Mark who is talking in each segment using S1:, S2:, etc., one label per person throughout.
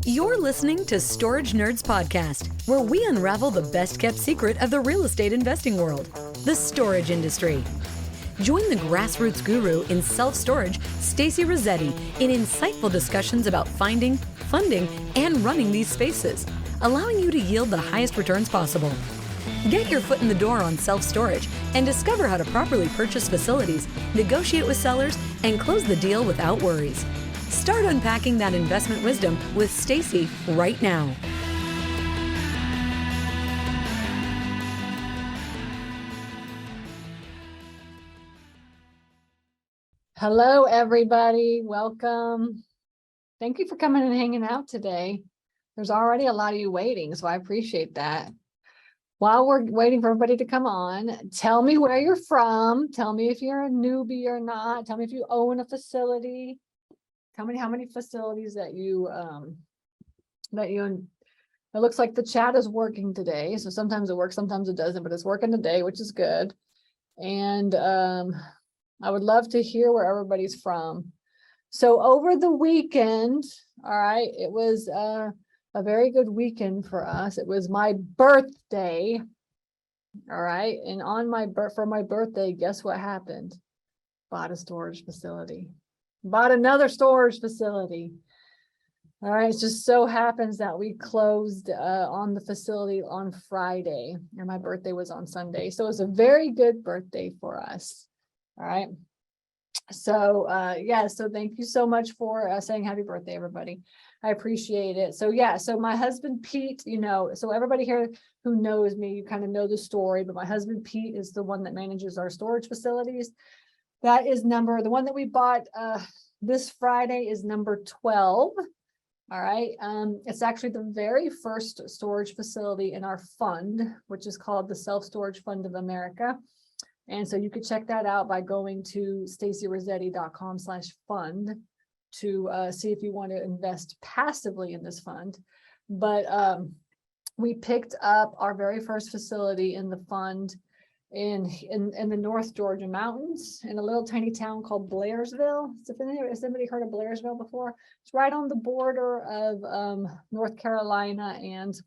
S1: You're listening to Storage Nerds Podcast, where we unravel the best-kept secret of the real estate investing world, the storage industry. Join the grassroots guru in self-storage, Stacy Rossetti, in insightful discussions about finding, funding, and running these spaces, allowing you to yield the highest returns possible. Get your foot in the door on self-storage and discover how to properly purchase facilities, negotiate with sellers, and close the deal without worries. Start unpacking that investment wisdom with Stacy right now.
S2: Hello, everybody. Welcome. Thank you for coming and hanging out today. There's already a lot of you waiting, so I appreciate that. While we're waiting for everybody to come on, tell me where you're from. Tell me if you're a newbie or not. Tell me if you own a facility. Tell me how many facilities that you it looks like the chat is working today. So sometimes it works, sometimes it doesn't, but it's working today, which is good. And I would love to hear where everybody's from. So over the weekend, all right, it was a very good weekend for us. It was my birthday, all right, and for my birthday, guess what happened? Bought a storage facility. Bought another storage facility. All right, it just so happens that we closed on the facility on Friday, and my birthday was on Sunday. So it was a very good birthday for us. All right. So so thank you so much for saying happy birthday, everybody. I appreciate it. So so my husband Pete, so everybody here who knows me, you kind of know the story, but my husband Pete is the one that manages our storage facilities. That is the one that we bought this Friday is number 12. All right. It's actually the very first storage facility in our fund, which is called the Self-Storage Fund of America. And so you could check that out by going to stacyrossetti.com/fund to see if you want to invest passively in this fund. But we picked up our very first facility in the fund in the North Georgia mountains in a little tiny town called Blairsville. Has anybody heard of Blairsville before? It's right on the border of North Carolina and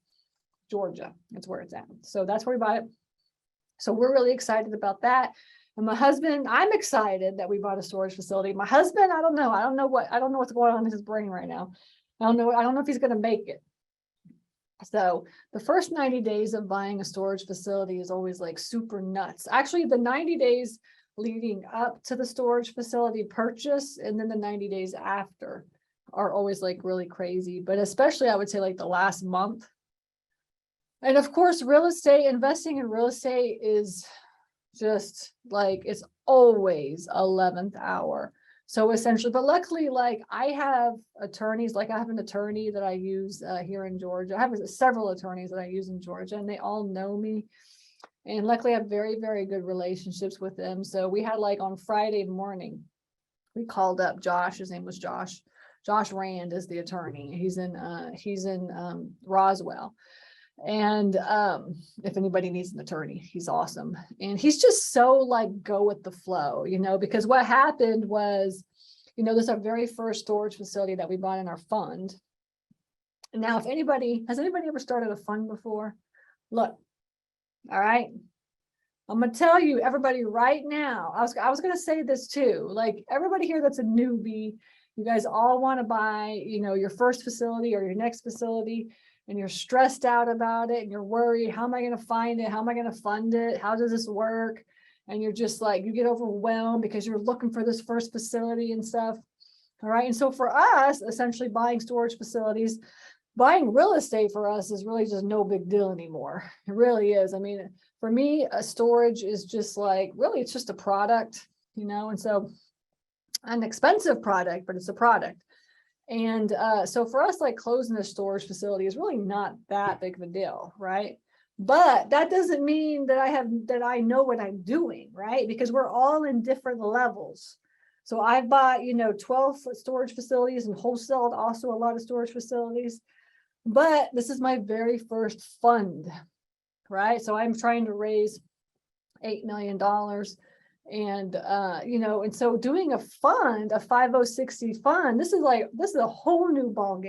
S2: Georgia. That's where it's at. So that's where we bought it. So we're really excited about that. And my husband, I'm excited that we bought a storage facility. My husband, I don't know what's going on in his brain right now. I don't know if he's going to make it. So the first 90 days of buying a storage facility is always like super nuts. Actually, the 90 days leading up to the storage facility purchase and then the 90 days after are always like really crazy. But especially I would say like the last month. And of course, investing in real estate is just like, it's always 11th hour. So essentially, but luckily, like I have attorneys, like I have an attorney that I use here in Georgia. I have several attorneys that I use in Georgia and they all know me. And luckily I have very, very good relationships with them. So we had like on Friday morning, we called up Josh. His name was Josh. Josh Rand is the attorney. He's in Roswell. And if anybody needs an attorney, he's awesome. And he's just so like go with the flow, because what happened was, this is our very first storage facility that we bought in our fund. And now has anybody ever started a fund before? Look, all right. I'm going to tell you everybody right now, I was going to say this too, like everybody here that's a newbie, you guys all want to buy, your first facility or your next facility. And you're stressed out about it and you're worried, how am I going to find it? How am I going to fund it? How does this work? And you're just like, you get overwhelmed because you're looking for this first facility and stuff. All right. And so for us, essentially buying storage facilities, buying real estate for us is really just no big deal anymore. It really is. I mean, for me, a storage is just like, really, it's just a product, and so an expensive product, but it's a product. And so for us, like closing a storage facility is really not that big of a deal, right? But that doesn't mean that I know what I'm doing, right? Because we're all in different levels. So I've bought, 12 storage facilities and wholesaled also a lot of storage facilities. But this is my very first fund, right? So I'm trying to raise $8 million And, and so doing a fund, a 5060 fund, this is a whole new ball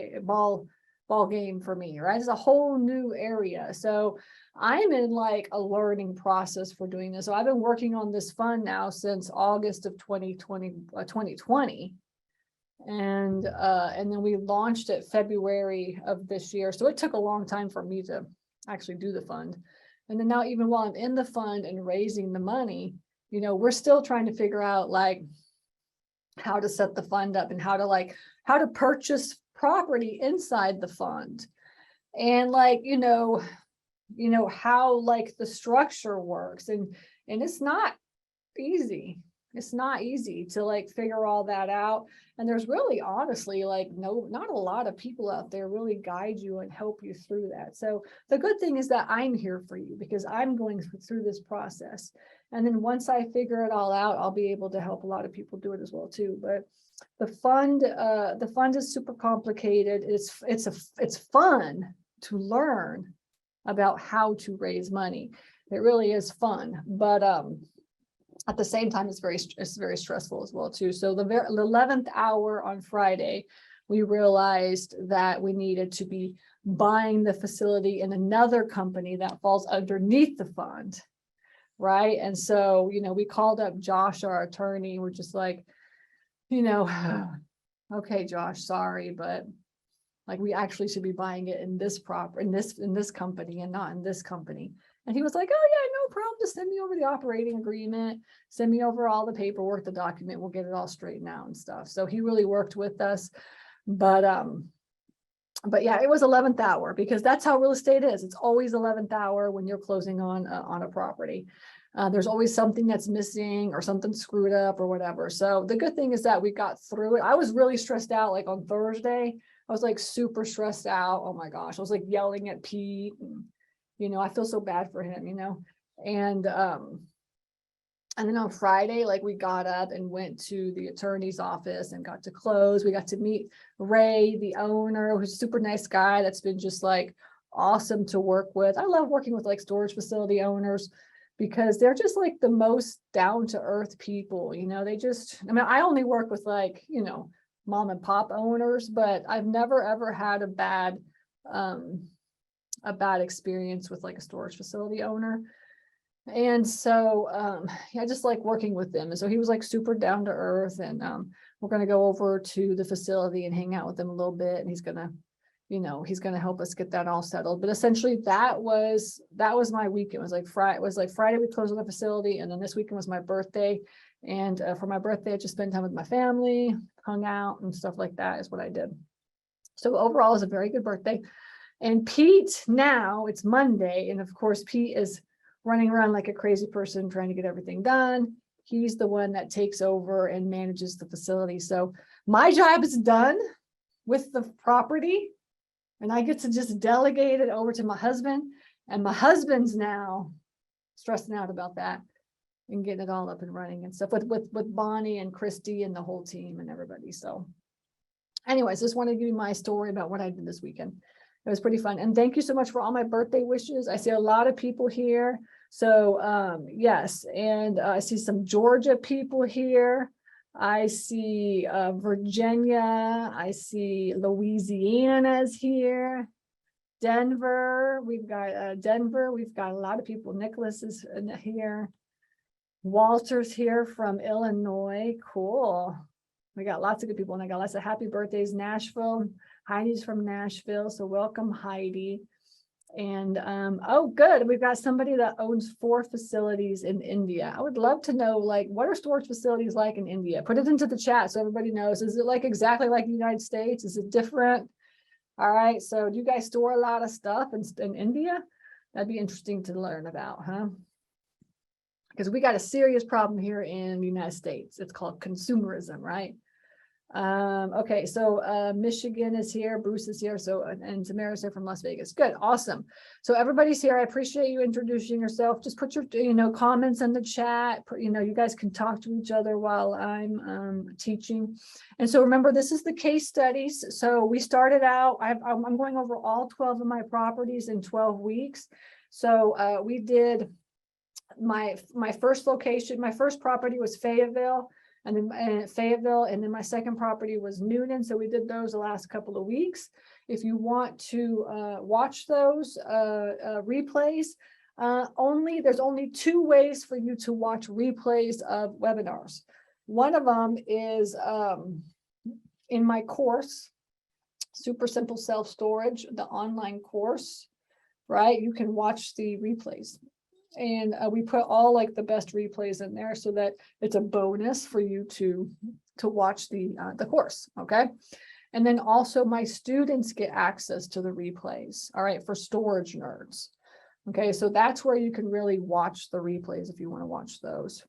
S2: game for me, right? It's a whole new area. So I'm in like a learning process for doing this. So I've been working on this fund now since August of 2020. And then we launched it February of this year. So it took a long time for me to actually do the fund. And then now, even while I'm in the fund and raising the money, we're still trying to figure out like how to set the fund up and how to purchase property inside the fund. And like, how like the structure works. And it's not easy. It's not easy to like figure all that out. And there's really honestly like not a lot of people out there really guide you and help you through that. So the good thing is that I'm here for you because I'm going through this process. And then once I figure it all out, I'll be able to help a lot of people do it as well too. But the fund is super complicated. It's fun to learn about how to raise money. It really is fun, but at the same time, it's very stressful as well too. So the 11th hour on Friday, we realized that we needed to be buying the facility in another company that falls underneath the fund, right? And so, we called up Josh, our attorney. We're just like, okay, Josh, sorry, but like we actually should be buying it in this in this company and not in this company. And he was like, oh yeah, no problem. Just send me over the operating agreement, send me over all the paperwork, the document, we'll get it all straightened out and stuff. So he really worked with us. But yeah, it was 11th hour because that's how real estate is. It's always 11th hour when you're closing on a property. There's always something that's missing or something screwed up or whatever. So the good thing is that we got through it. I was really stressed out like on Thursday. I was like super stressed out. Oh my gosh. I was like yelling at Pete. And, I feel so bad for him, and then on Friday, like we got up and went to the attorney's office and got to close. We got to meet Ray, the owner, who's a super nice guy that's been just like awesome to work with. I love working with like storage facility owners because they're just like the most down to earth people. I only work with like, mom and pop owners, but I've never ever had a bad experience with like a storage facility owner. And so I just like working with them. And so he was like super down to earth. And we're going to go over to the facility and hang out with them a little bit. And he's going to help us get that all settled. But essentially that was my weekend. It was like Friday we closed on the facility, and then this weekend was my birthday. And for my birthday, I just spent time with my family, hung out and stuff like that is what I did. So overall, it was a very good birthday. And Pete, now it's Monday. And of course, Pete is running around like a crazy person trying to get everything done. He's the one that takes over and manages the facility. So my job is done with the property and I get to just delegate it over to my husband. And my husband's now stressing out about that and getting it all up and running and stuff with Bonnie and Christy and the whole team and everybody. So anyways, just wanted to give you my story about what I did this weekend. It was pretty fun. And thank you so much for all my birthday wishes. I see a lot of people here. So yes, and I see some Georgia people here. I see Virginia. I see Louisiana's here. Denver. We've got Denver. We've got a lot of people. Nicholas is here. Walter's here from Illinois. Cool. We got lots of good people, and I got lots of happy birthdays. Nashville. Heidi's from Nashville, so welcome, Heidi. And oh, good. We've got somebody that owns 4 facilities in India. I would love to know, like, what are storage facilities like in India? Put it into the chat so everybody knows. Is it like exactly like the United States? Is it different? All right. So do you guys store a lot of stuff in India? That'd be interesting to learn about, huh? Because we got a serious problem here in the United States. It's called consumerism, right? Okay, so Michigan is here, Bruce is here, so and Tamara's here from Las Vegas. Good, awesome. So everybody's here. I appreciate you introducing yourself. Just put your comments in the chat. You guys can talk to each other while I'm teaching. And so remember, this is the case studies. So we started out, I'm going over all 12 of my properties in 12 weeks. So we did my first location, my first property was Fayetteville, and then my second property was Noonan. So we did those the last couple of weeks. If you want to watch those replays, there's only 2 ways for you to watch replays of webinars. One of them is in my course, Super Simple Self-Storage, the online course, right? You can watch the replays. And we put all like the best replays in there so that it's a bonus for you to watch the course, okay? And then also my students get access to the replays, all right, for storage nerds. Okay, so that's where you can really watch the replays if you want to watch those.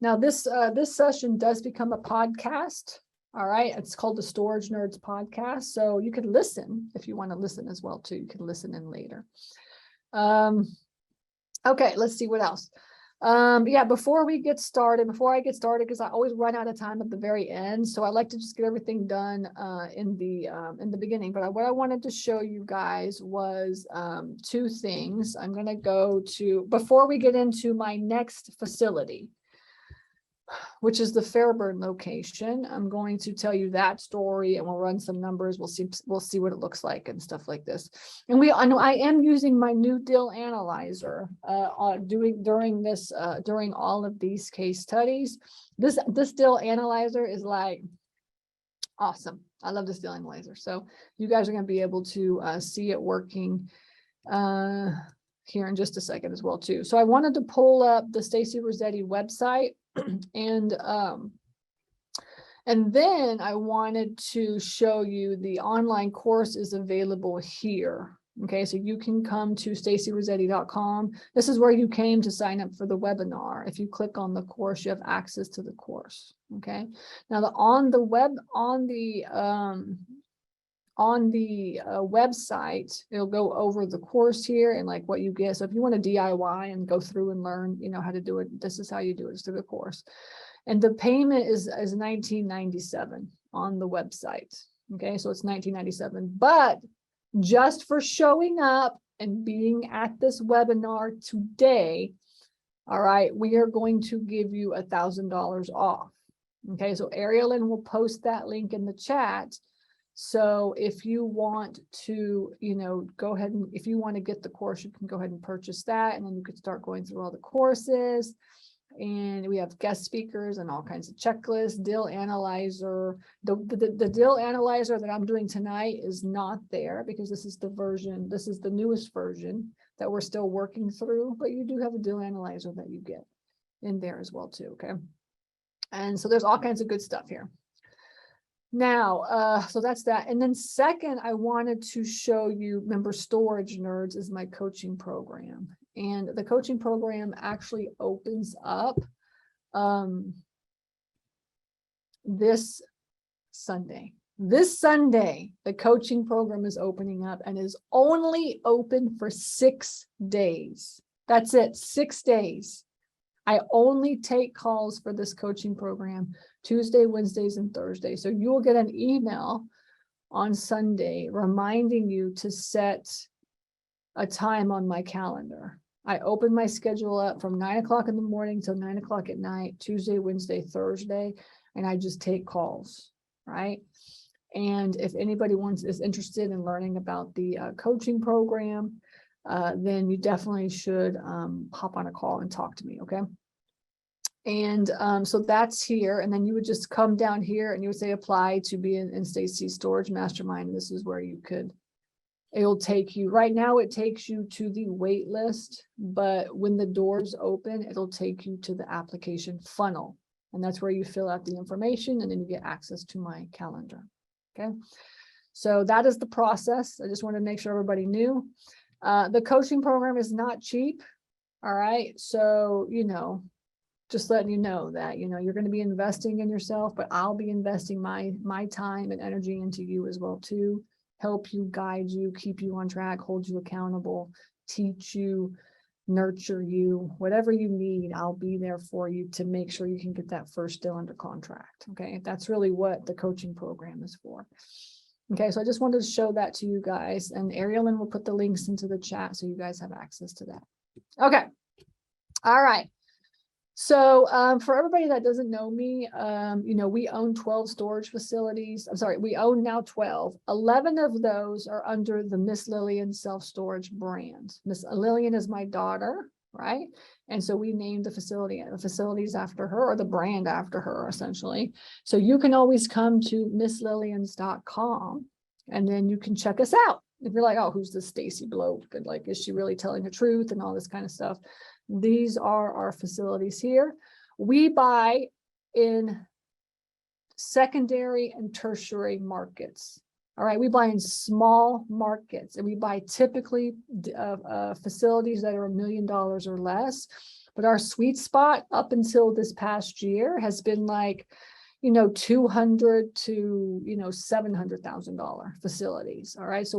S2: Now this session does become a podcast. All right, it's called the Storage Nerds Podcast. So you can listen if you want to listen as well too. You can listen in later. Okay, let's see what else. Yeah, before I get started, because I always run out of time at the very end, so I like to just get everything done in the beginning. But what I wanted to show you guys was 2 things. I'm going to go to, before we get into my next facility, which is the Fairburn location. I'm going to tell you that story, and we'll run some numbers. We'll see what it looks like and stuff like this. And I am using my new dill analyzer during all of these case studies. This dill analyzer is like awesome. I love this dill analyzer. So you guys are going to be able to see it working here in just a second as well too. So I wanted to pull up the Stacy Rossetti website. And then I wanted to show you the online course is available here. Okay, so you can come to stacyrossetti.com. This is where you came to sign up for the webinar. If you click on the course, you have access to the course. Okay, now on the website, it'll go over the course here and like what you get. So if you want to DIY and go through and learn, how to do it, this is how you do it, it's through the course. And the payment is $19.97 on the website. Okay, so it's $19.97, but just for showing up and being at this webinar today, all right, we are going to give you $1,000 off. Okay, so Ariel will post that link in the chat. So if you want to, go ahead and if you want to get the course, you can go ahead and purchase that. And then you could start going through all the courses. And we have guest speakers and all kinds of checklists, dill analyzer. The dill analyzer that I'm doing tonight is not there because this is the newest version that we're still working through. But you do have a dill analyzer that you get in there as well too, okay? And so there's all kinds of good stuff here. Now, so that's that. And then second, I wanted to show you, remember, Storage Nerds is my coaching program. And the coaching program actually opens up this Sunday. This Sunday, the coaching program is opening up and is only open for 6 days. That's it, 6 days. I only take calls for this coaching program Tuesday, Wednesdays, and Thursdays. So you will get an email on Sunday reminding you to set a time on my calendar. I open my schedule up from 9 o'clock in the morning till 9 o'clock at night, Tuesday, Wednesday, Thursday, and I just take calls, right? And if anybody is interested in learning about the coaching program, then you definitely should hop on a call and talk to me, okay? And so that's here. And then you would just come down here and you would say apply to be in Stacy's Storage Mastermind. This is where it'll take you. Right now it takes you to the wait list, but when the doors open, it'll take you to the application funnel. And that's where you fill out the information and then you get access to my calendar. Okay. So that is the process. I just want to make sure everybody knew. The coaching program is not cheap. All right. So, just letting you know that, you're going to be investing in yourself, but I'll be investing my time and energy into you as well too. Help you, guide you, keep you on track, hold you accountable, teach you, nurture you, whatever you need, I'll be there for you to make sure you can get that first deal under contract. Okay. That's really what the coaching program is for. Okay. So I just wanted to show that to you guys, and Ariel will put the links into the chat so you guys have access to that. Okay. All right. So for everybody that doesn't know me, we own 12 storage facilities. I'm sorry, we own now 12. 11 of those are under the Miss Lillian self-storage brand. Miss Lillian is my daughter, right? And so we named the facilities after her, or the brand after her, essentially. So you can always come to misslillians.com and then you can check us out. If you're like, oh, who's this Stacy bloke? And like, is she really telling the truth and all this kind of stuff? These are our facilities here. We buy in secondary and tertiary markets. All right, we buy in small markets, and we buy typically facilities that are $1 million or less. But our sweet spot up until this past year has been like, $200,000 to $700,000 facilities. All right, so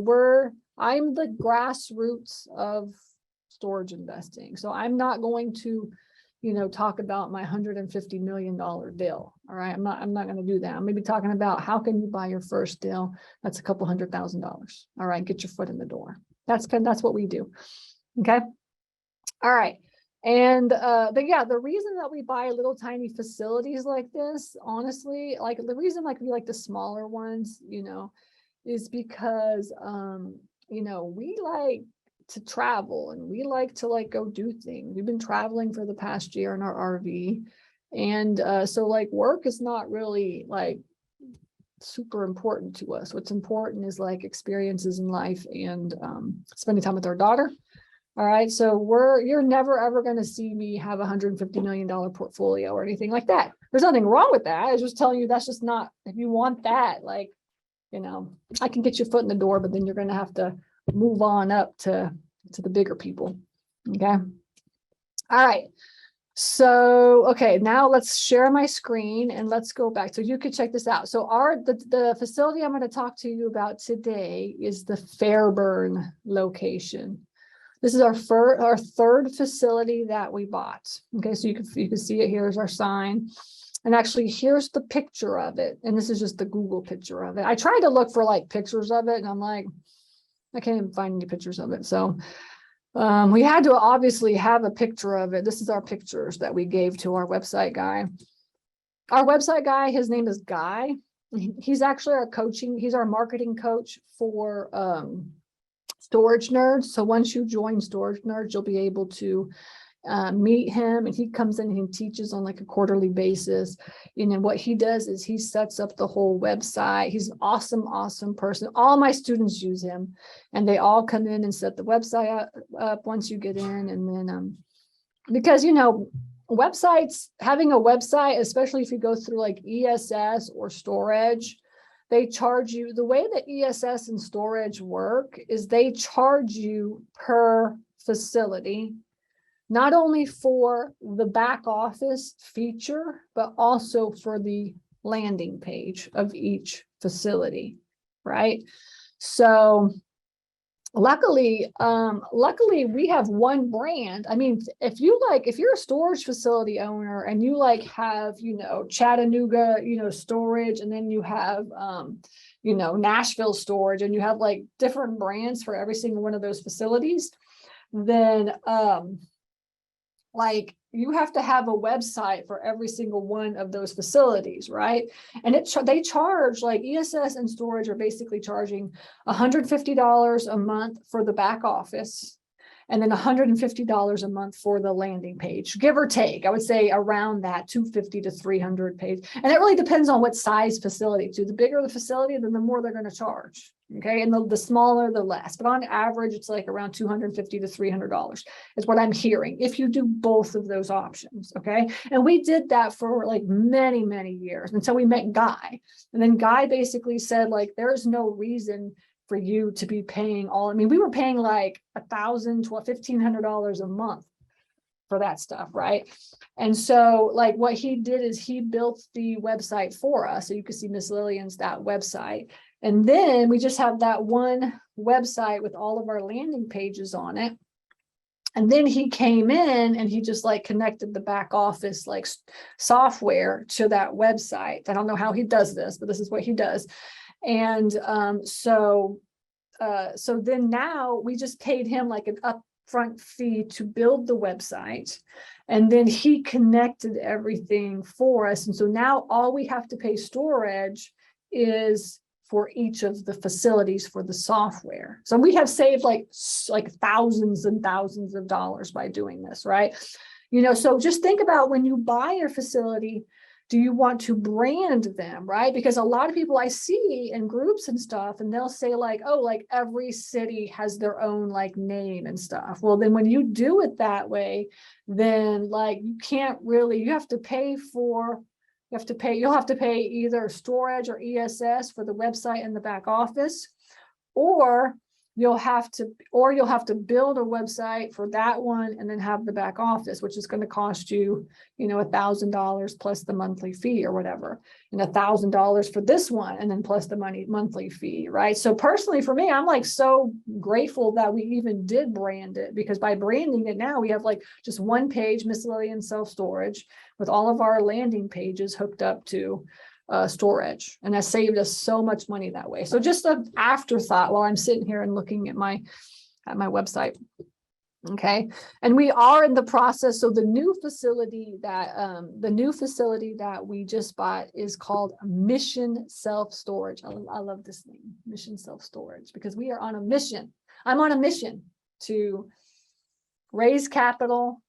S2: I'm the grassroots of storage investing. So I'm not going to, talk about my $150 million deal. All right. I'm not going to do that. I'm maybe talking about how can you buy your first deal that's a couple $100,000. All right. Get your foot in the door. That's what we do. Okay. All right. And the reason that we buy little tiny facilities like this, honestly, like the reason like we like the smaller ones, is because we like to travel, and we like to go do things. We've been traveling for the past year in our RV, and so like work is not really like super important to us. What's important is like experiences in life and spending time with our daughter. All right, so you're never ever going to see me have a $150 million portfolio or anything like that. There's nothing wrong with that. I was just telling you that's just not, if you want that, I can get your foot in the door, but then you're going to have to move on up to the bigger people. Okay. All right. So, okay, now let's share my screen and let's go back. So you could check this out. So the facility I'm going to talk to you about today is the Fairburn location. This is our third facility that we bought. Okay, so you can see it. Here's our sign. And actually, here's the picture of it. And this is just the Google picture of it. I tried to look for like pictures of it, and I'm like, I can't even find any pictures of it. So we had to obviously have a picture of it. This is our pictures that we gave to our website guy. Our website guy, his name is Guy. He's actually he's our marketing coach for Storage Nerds. So once you join Storage Nerds, you'll be able to meet him, and he comes in and he teaches on like a quarterly basis. And what he does is he sets up the whole website. He's an awesome person. All my students use him, and they all come in and set the website up once you get in. And then because websites, having a website, especially if you go through like ESS or storage, they charge you. The way that ESS and storage work is they charge you per facility, not only for the back office feature, but also for the landing page of each facility, right? So luckily we have one brand. I mean, if you're a storage facility owner and you have, Chattanooga, storage, and then you have, Nashville storage, and you have like different brands for every single one of those facilities, then, you have to have a website for every single one of those facilities, right? And they charge, like ESS and storage are basically charging $150 a month for the back office, and then $150 a month for the landing page, give or take. I would say around that 250 to 300 page. And it really depends on what size facility too. The bigger the facility, then the more they're going to charge. Okay. And the smaller, the less. But on average, it's like around $250 to $300 is what I'm hearing if you do both of those options. Okay. And we did that for like many, many years until we met Guy. And then Guy basically said, there's no reason for you to be paying we were paying like $1,000 to $1,500 a month for that stuff, right? And so what he did is he built the website for us. So you can see Miss Lillian's that website. And then we just have that one website with all of our landing pages on it. And then he came in and he just connected the back office software to that website. I don't know how he does this, but this is what he does. And so then now we just paid him an upfront fee to build the website. And then he connected everything for us. And so now all we have to pay storage is for each of the facilities for the software. So we have saved like thousands and thousands of dollars by doing this, right? So just think about when you buy your facility, do you want to brand them, right? Because a lot of people I see in groups and stuff, and they'll say like, oh, like every city has their own like name and stuff. Well, then when you do it that way, then like you can't really, you'll have to pay either storage or ESS for the website and the back office, or you'll have to build a website for that one and then have the back office, which is going to cost you, $1,000 plus the monthly fee or whatever, and $1,000 for this one, and then plus the monthly fee, right? So personally for me, I'm like so grateful that we even did brand it, because by branding it now we have like just one page, miscellaneous self-storage, with all of our landing pages hooked up to storage, and that saved us so much money that way. So just an afterthought while I'm sitting here and looking at my website. Okay, and we are in the process. So the new facility that we just bought is called Mission Self Storage. I love this name, Mission Self Storage, because we are on a mission. I'm on a mission to raise capital,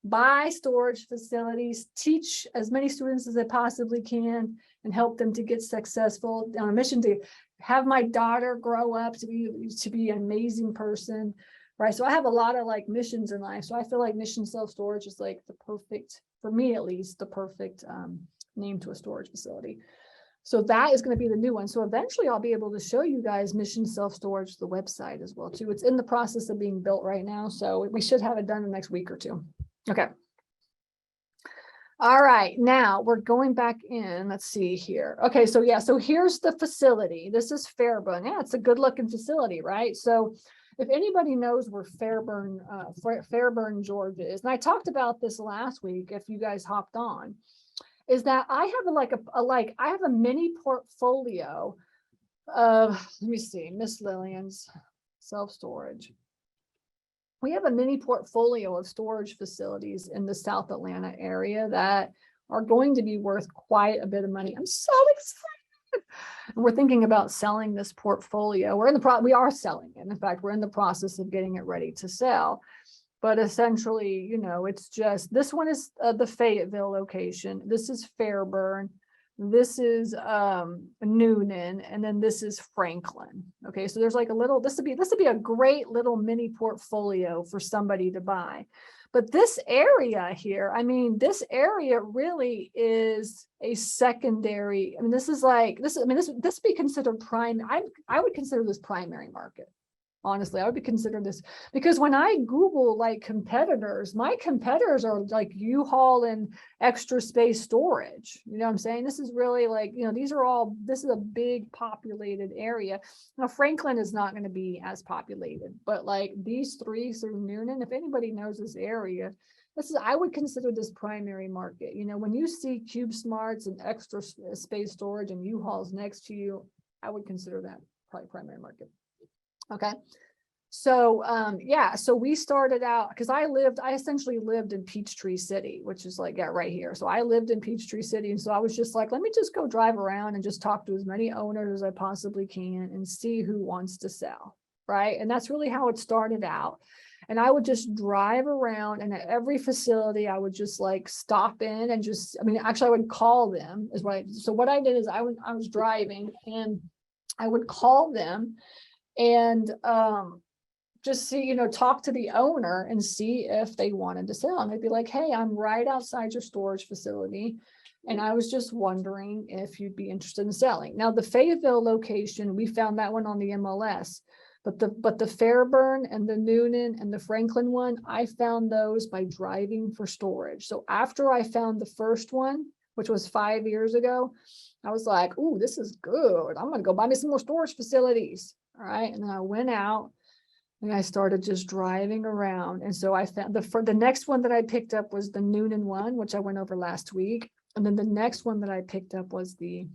S2: buy storage facilities, teach as many students as I possibly can, and help them to get successful, on a mission to have my daughter grow up to be an amazing person, right? So I have a lot of like missions in life. So I feel like Mission Self-Storage is like the perfect, for me at least, the perfect name to a storage facility. So that is going to be the new one. So eventually I'll be able to show you guys Mission Self-Storage, the website as well too. It's in the process of being built right now. So we should have it done in the next week or two. Okay. All right, now we're going back in. Let's see here. Okay, so yeah, so here's the facility. This is Fairburn. Yeah, it's a good looking facility, right? So if anybody knows where Fairburn, Georgia is, and I talked about this last week, if you guys hopped on, is that I have I have a mini portfolio of, let me see, Miss Lillian's self-storage. We have a mini portfolio of storage facilities in the South Atlanta area that are going to be worth quite a bit of money. I'm so excited. And we're thinking about selling this portfolio. We are selling it. In fact, we're in the process of getting it ready to sell. But essentially, it's just, this one is the Fayetteville location. This is Fairburn. This is Noonan, and then this is Franklin. Okay, so there's like a little, this would be a great little mini portfolio for somebody to buy. But this area here, this area really is a secondary. This be considered prime. I would consider this primary market. Honestly, I would consider this, because when I Google like competitors, my competitors are like U-Haul and Extra Space Storage. You know what I'm saying? This is really like, this is a big populated area. Now, Franklin is not going to be as populated, but like these three through Noonan, if anybody knows this area, I would consider this primary market. When you see Cube Smarts and Extra Space Storage and U-Hauls next to you, I would consider that probably primary market. Okay. So, so we started out, because I essentially lived in Peachtree City, which is like, right here. So I lived in Peachtree City. And so I was just like, let me just go drive around and just talk to as many owners as I possibly can and see who wants to sell. Right. And that's really how it started out. And I would just drive around, and at every facility, I would just like stop in and actually I would call them is what so what I did is I was driving, and I would call them and just see, talk to the owner and see if they wanted to sell. And they'd be like, hey, I'm right outside your storage facility, and I was just wondering if you'd be interested in selling. Now, the Fayetteville location, we found that one on the MLS, but the Fairburn and the Noonan and the Franklin one, I found those by driving for storage. So after I found the first one, which was 5 years ago, I was like, ooh, this is good. I'm going to go buy me some more storage facilities. All right. And then I went out and I started just driving around. And so I found the next one that I picked up was the Noonan one, which I went over last week. And then the next one that I picked up was the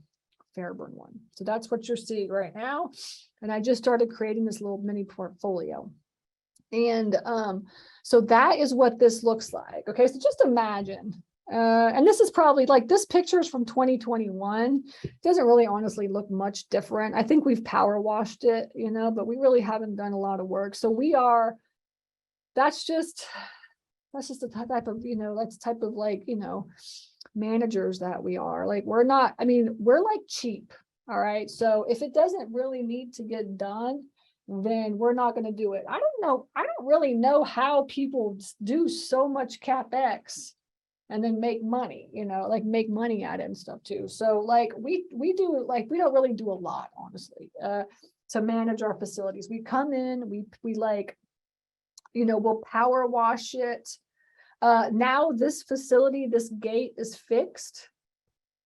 S2: Fairburn one. So that's what you're seeing right now. And I just started creating this little mini portfolio. And so that is what this looks like. Okay, so just imagine. And this is probably like this picture is from 2021. Doesn't really honestly look much different. I think we've power washed it, but we really haven't done a lot of work. So that's just the type of, that's type of like, managers that we are. Like, we're not, we're like cheap. All right. So if it doesn't really need to get done, then we're not going to do it. I don't know. I don't really know how people do so much CapEx and then make money, like make money at it and stuff too. So like we do, like, we don't really do a lot, honestly, to manage our facilities. We come in, we like, we'll power wash it. Now this facility, this gate is fixed.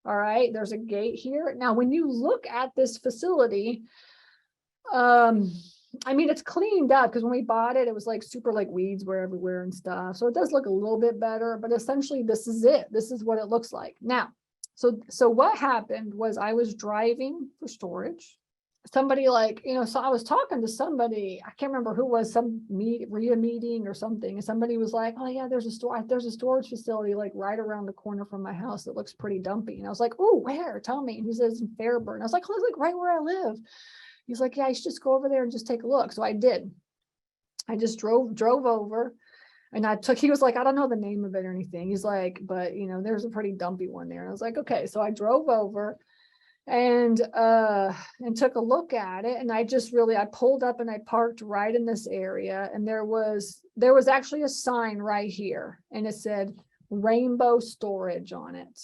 S2: All right, there's a gate here. Now, when you look at this facility, it's cleaned up, because when we bought it, it was like super, like weeds were everywhere and stuff. So it does look a little bit better, but essentially this is it. This is what it looks like. Now, so what happened was I was driving for storage. Somebody so I was talking to somebody, I can't remember who was, some RIA meeting or something. And somebody was like, oh yeah, there's a storage facility like right around the corner from my house that looks pretty dumpy. And I was like, oh, where? Tell me. And he says in Fairburn. I was like, oh, it's like right where I live. He's like, yeah, you should just go over there and just take a look. So I did. I just drove over, and he was like, I don't know the name of it or anything. He's like, but there's a pretty dumpy one there. And I was like, okay. So I drove over and took a look at it. And I pulled up and I parked right in this area. And there was actually a sign right here, and it said Rainbow Storage on it.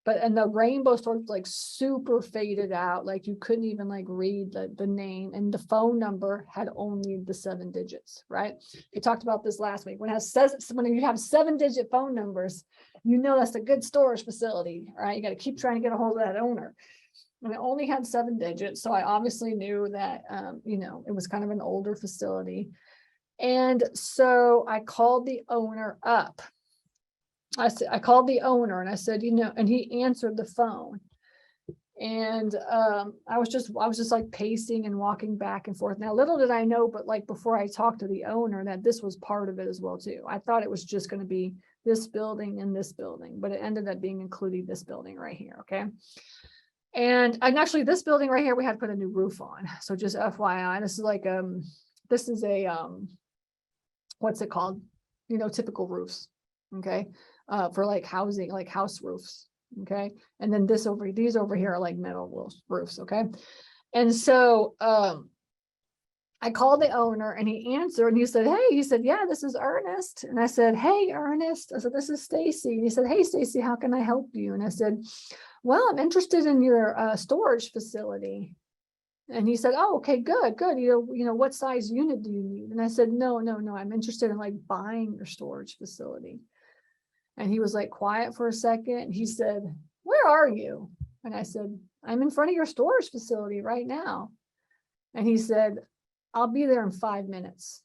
S2: And the Rainbow Storage was like super faded out. Like you couldn't even like read the name, and the phone number had only the 7 digits, right? We talked about this last week. When you have 7-digit phone numbers, that's a good storage facility, right? You got to keep trying to get a hold of that owner. And it only had 7 digits. So I obviously knew that, it was kind of an older facility. And so I called the owner up. I called the owner and I said, and he answered the phone. And I was just like pacing and walking back and forth. Now, little did I know, but like before I talked to the owner, that this was part of it as well too. I thought it was just going to be this building and this building, but it ended up being including this building right here. Okay. And actually this building right here, we had to put a new roof on. So just FYI, this is a what's it called? Typical roofs. Okay. For like housing, like house roofs. Okay. And then these over here are like metal roofs. Okay. And so, I called the owner and he answered and he said, yeah, this is Ernest. And I said, hey, Ernest. I said, this is Stacy. And he said, hey, Stacy, how can I help you? And I said, well, I'm interested in your storage facility. And he said, oh, okay, good. What size unit do you need? And I said, no, I'm interested in like buying your storage facility. And he was like quiet for a second. And he said, where are you? And I said, I'm in front of your storage facility right now. And he said, I'll be there in 5 minutes.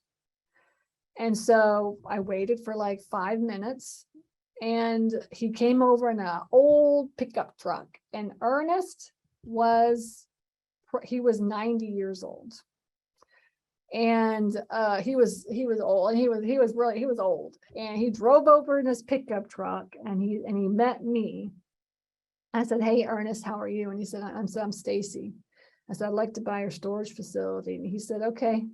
S2: And so I waited for like 5 minutes, and he came over in an old pickup truck. And Ernest was 90 years old. And he was old, and he was old, and he drove over in his pickup truck, and he met me. I said, hey, Ernest, how are you? And he said, I'm Stacy. I said, I'd like to buy your storage facility. And he said, okay,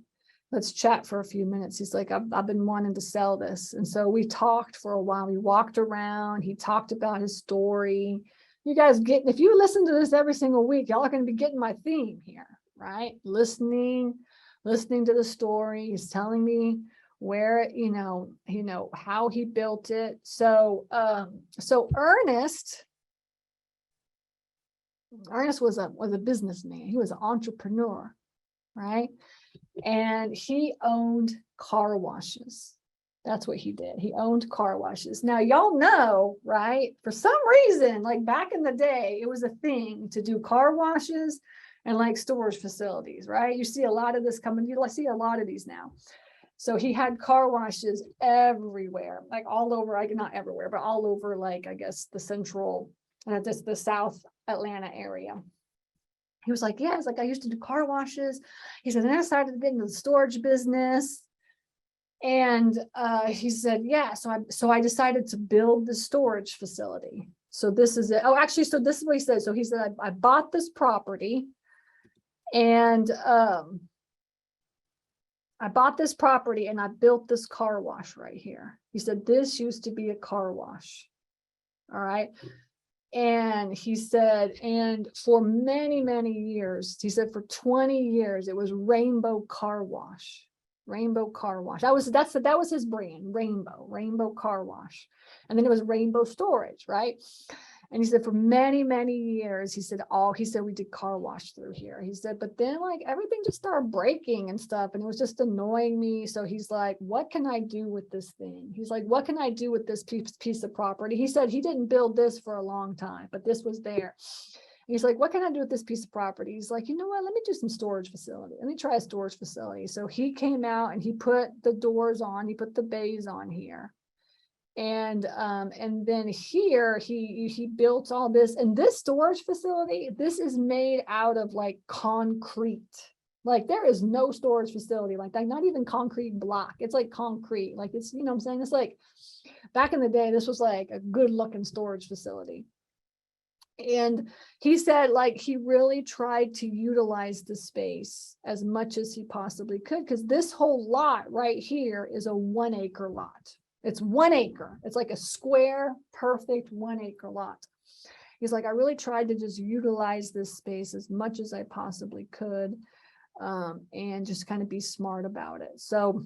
S2: let's chat for a few minutes. He's like, I've been wanting to sell this. And so we talked for a while. We walked around. He talked about his story. You guys if you listen to this every single week, y'all are going to be getting my theme here, right? Listening to the story. He's telling me where, how he built it. So Ernest was a businessman. He was an entrepreneur, right? And he owned car washes. That's what he did. He owned car washes. Now, y'all know, right? For some reason, like back in the day, it was a thing to do car washes and like storage facilities, right? You see a lot of this coming. You see a lot of these now. So he had car washes everywhere, like all over, like not everywhere, but all over, like, I guess the central, just the South Atlanta area. He was like, yeah, it's like I used to do car washes. He said, then I started to get into the storage business. And he said, yeah, so I decided to build the storage facility. So this is it. Oh, actually, so this is what he said. So he said, I bought this property, and I bought this property and I built this car wash right here. He said, this used to be a car wash. All right. And he said, and for many, many years, he said for 20 years, it was Rainbow Car Wash. Rainbow Car Wash. That was his brand, Rainbow Car Wash. And then it was Rainbow Storage, right? And he said for many, many years, he said we did car wash through here. He said, but then like everything just started breaking and stuff, and it was just annoying me. So he's like, what can I do with this thing? He's like, what can I do with this piece of property? He said he didn't build this for a long time, but this was there. He's like, what can I do with this piece of property? He's like, you know what? Let me do some storage facility. Let me try a storage facility. So he came out and he put the doors on, he put the bays on here. And then here he built all this, and this storage facility, this is made out of like concrete. Like there is no storage facility like that, not even concrete block. It's like concrete. Like it's, you know what I'm saying? It's like back in the day, this was like a good looking storage facility. And he said like he really tried to utilize the space as much as he possibly could, because this whole lot right here is a 1 acre lot. It's 1 acre. It's like a square, perfect 1 acre lot. He's like, I really tried to just utilize this space as much as I possibly could, and just kind of be smart about it. So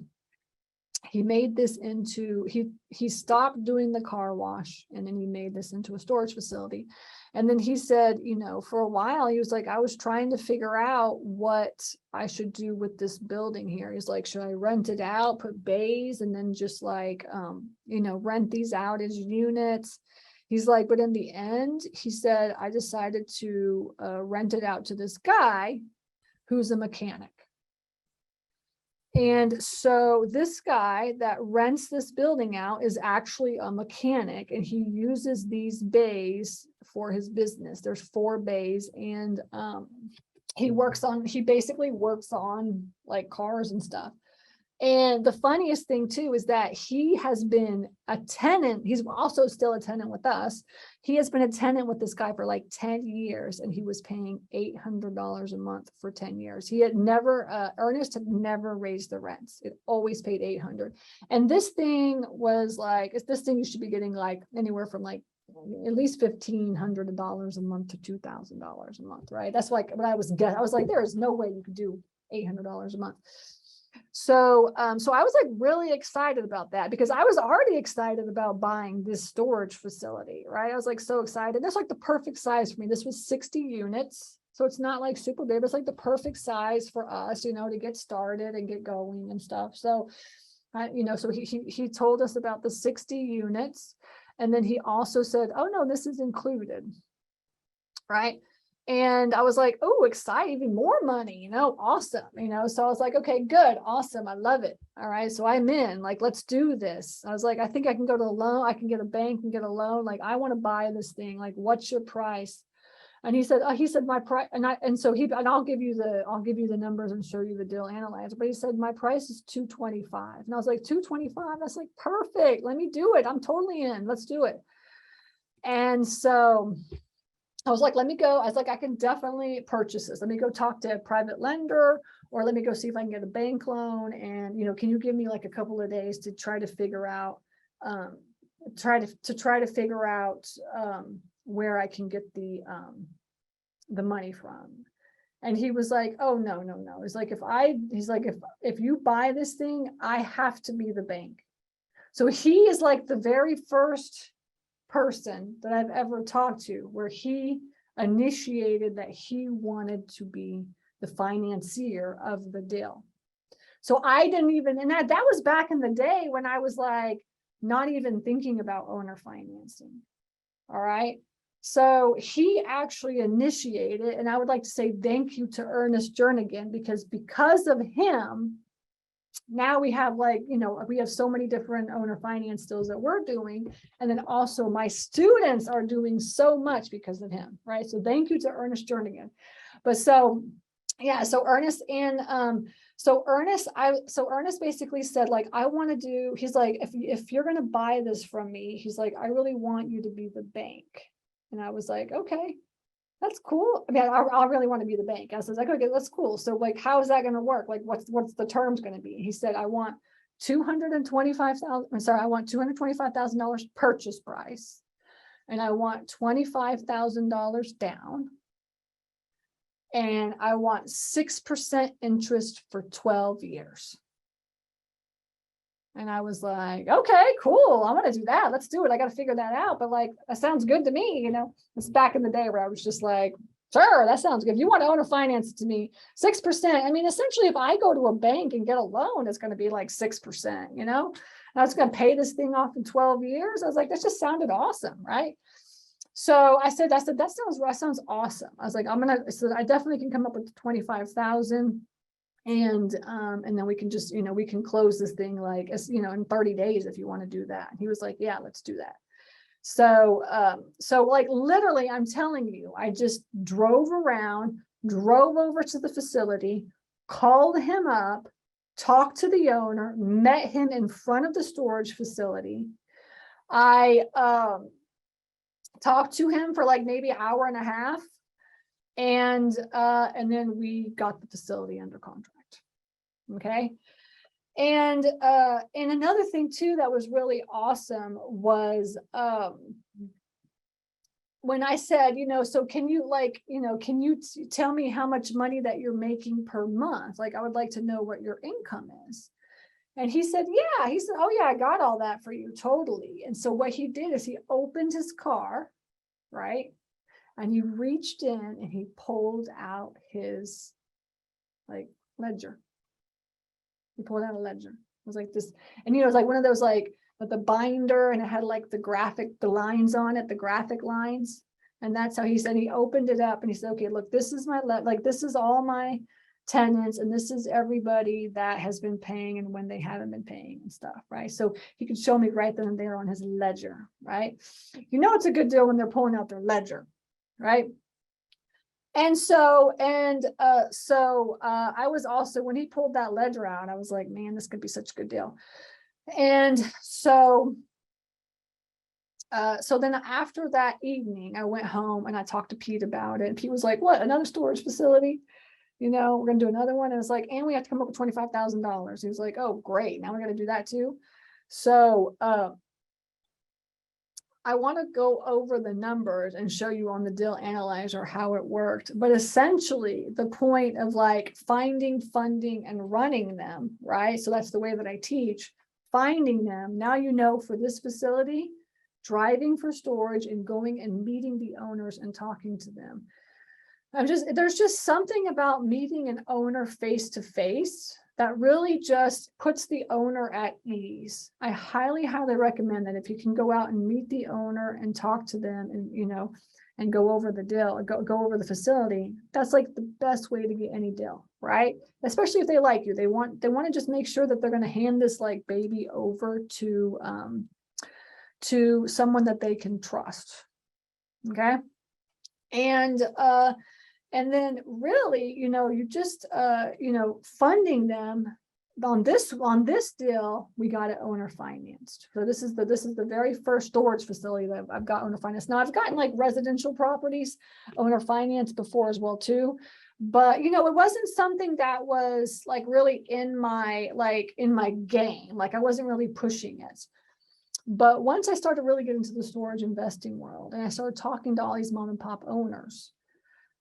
S2: he made this into, he stopped doing the car wash, and then he made this into a storage facility. And then he said, you know, for a while, he was like, I was trying to figure out what I should do with this building here. He's like, should I rent it out, put bays, and then just like, you know, rent these out as units? He's like, but in the end, he said, I decided to rent it out to this guy who's a mechanic. And so this guy that rents this building out is actually a mechanic, and he uses these bays for his business. There's 4 bays, and he basically works on like cars and stuff. And the funniest thing too is that he has been a tenant. He's also still a tenant with us. He has been a tenant with this guy for like 10 years, and he was paying $800 a month for 10 years. He had never, Ernest had never raised the rents. It always paid $800. And this thing was like, this thing you should be getting like anywhere from like at least $1,500 a month to $2,000 a month, right? That's like what I was like, there is no way you could do $800 a month. So I was like really excited about that, because I was already excited about buying this storage facility, right? I was like so excited. That's like the perfect size for me. This was 60 units. So it's not like super big, but it's like the perfect size for us, you know, to get started and get going and stuff. So, you know, so he told us about the 60 units. And then he also said, oh no, this is included, right? And I was like, oh, excited, even more money, you know, awesome, you know. So I was like, okay, good, awesome, I love it. All right, so I'm in, like, let's do this. I was like, I think I can go to a loan, I can get a bank and get a loan. Like, I want to buy this thing. Like, what's your price? And he said my price, and I'll give you the numbers and show you the deal analyzer. But he said my price is $225, and I was like, $225? That's like perfect. Let me do it. I'm totally in. Let's do it. And so I was like, let me go. I was like, I can definitely purchase this. Let me go talk to a private lender, or let me go see if I can get a bank loan. And, you know, can you give me like a couple of days to try to figure out, figure out where I can get the money from. And he was like, oh, no. He's like, if you buy this thing, I have to be the bank. So he is like the very first person that I've ever talked to where he initiated that he wanted to be the financier of the deal. So I didn't even, and that was back in the day when I was like not even thinking about owner financing. All right. So he actually initiated, and I would like to say thank you to Ernest Jernigan, because of him, now we have like, you know, we have so many different owner finance deals that we're doing. And then also my students are doing so much because of him, right? So thank you to Ernest Jernigan. But so yeah, so Ernest basically said, like, I want to do, he's like, if you're going to buy this from me, he's like, I really want you to be the bank. And I was like, okay, that's cool. I mean, I really want to be the bank. I was like, okay, that's cool. So like, how is that going to work? Like, what's the terms going to be? He said, I want $225,000 purchase price. And I want $25,000 down. And I want 6% interest for 12 years. And I was like, okay, cool. I want to do that. Let's do it. I got to figure that out. But like, that sounds good to me. You know, it's back in the day where I was just like, sure, that sounds good. If you want to owner finance it to me, 6%. I mean, essentially, if I go to a bank and get a loan, it's going to be like 6%, you know, and I was going to pay this thing off in 12 years. I was like, that just sounded awesome. Right. So I said, that sounds awesome. I was like, I definitely can come up with 25,000. And then we can just, we can close this thing like, in 30 days if you want to do that. And he was like, yeah, let's do that. So like literally, I'm telling you, I just drove over to the facility, called him up, talked to the owner, met him in front of the storage facility. I talked to him for like maybe an hour and a half. And then we got the facility under contract. Okay. And another thing too that was really awesome was when I said, so can you tell me how much money that you're making per month? Like, I would like to know what your income is. And he said, yeah. He said, oh yeah, I got all that for you, totally. And so what he did is he opened his car, right? And he reached in and he pulled out his like ledger. He pulled out a ledger. It was like this, and it was like one of those like with the binder, and it had like the lines on it, the graphic lines. And that's how he said he opened it up and he said, okay, look, this is this is all my tenants, and this is everybody that has been paying and when they haven't been paying and stuff, right? So he could show me right then and there on his ledger, right? It's a good deal when they're pulling out their ledger. Right. And I was also, when he pulled that ledger out, I was like, man, this could be such a good deal. And so then after that evening, I went home and I talked to Pete about it. And Pete was like, what, another storage facility? We're going to do another one. And it's like, and we have to come up with $25,000. He was like, oh, great. Now we're going to do that too. So, I want to go over the numbers and show you on the deal analyzer how it worked. But essentially, the point of like finding funding and running them, right? So that's the way that I teach, finding them. Now, for this facility, driving for storage and going and meeting the owners and talking to them. There's just something about meeting an owner face to face that really just puts the owner at ease. I highly, highly recommend that if you can go out and meet the owner and talk to them and, and go over the deal, go over the facility, that's like the best way to get any deal, right? Especially if they like you. They want to just make sure that they're going to hand this like baby over to someone that they can trust. Okay. And then really, you just, funding them on this deal, we got it owner financed. So this is the very first storage facility that I've got owner financed. Now I've gotten like residential properties owner financed before as well too. But, it wasn't something that was like really in my game. Like I wasn't really pushing it. But once I started really getting into the storage investing world and I started talking to all these mom and pop owners,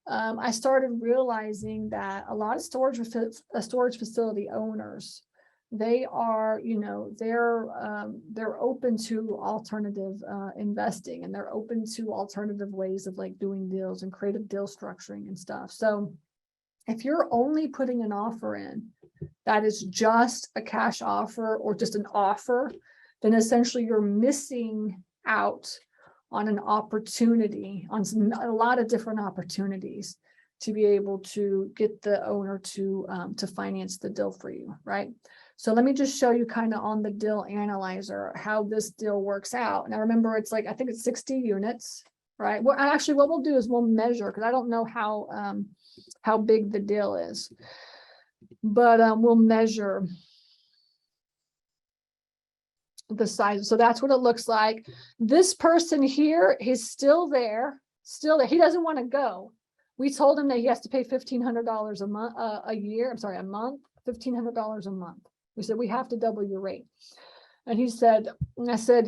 S2: I started realizing that a lot of storage facility owners, they are, they're open to alternative investing, and they're open to alternative ways of like doing deals and creative deal structuring and stuff. So if you're only putting an offer in that is just a cash offer or just an offer, then essentially you're missing out on an opportunity, on a lot of different opportunities to be able to get the owner to finance the deal for you, right? So let me just show you kind of on the deal analyzer how this deal works out. Now remember, it's like, I think it's 60 units, right? Well, actually what we'll do is we'll measure, because I don't know how how big the deal is. But we'll measure the size. So that's what it looks like. This person here, he's still there. He doesn't want to go. We told him that he has to pay $1,500 a month, a month, $1,500 a month. We said, we have to double your rate. And he said, and I said,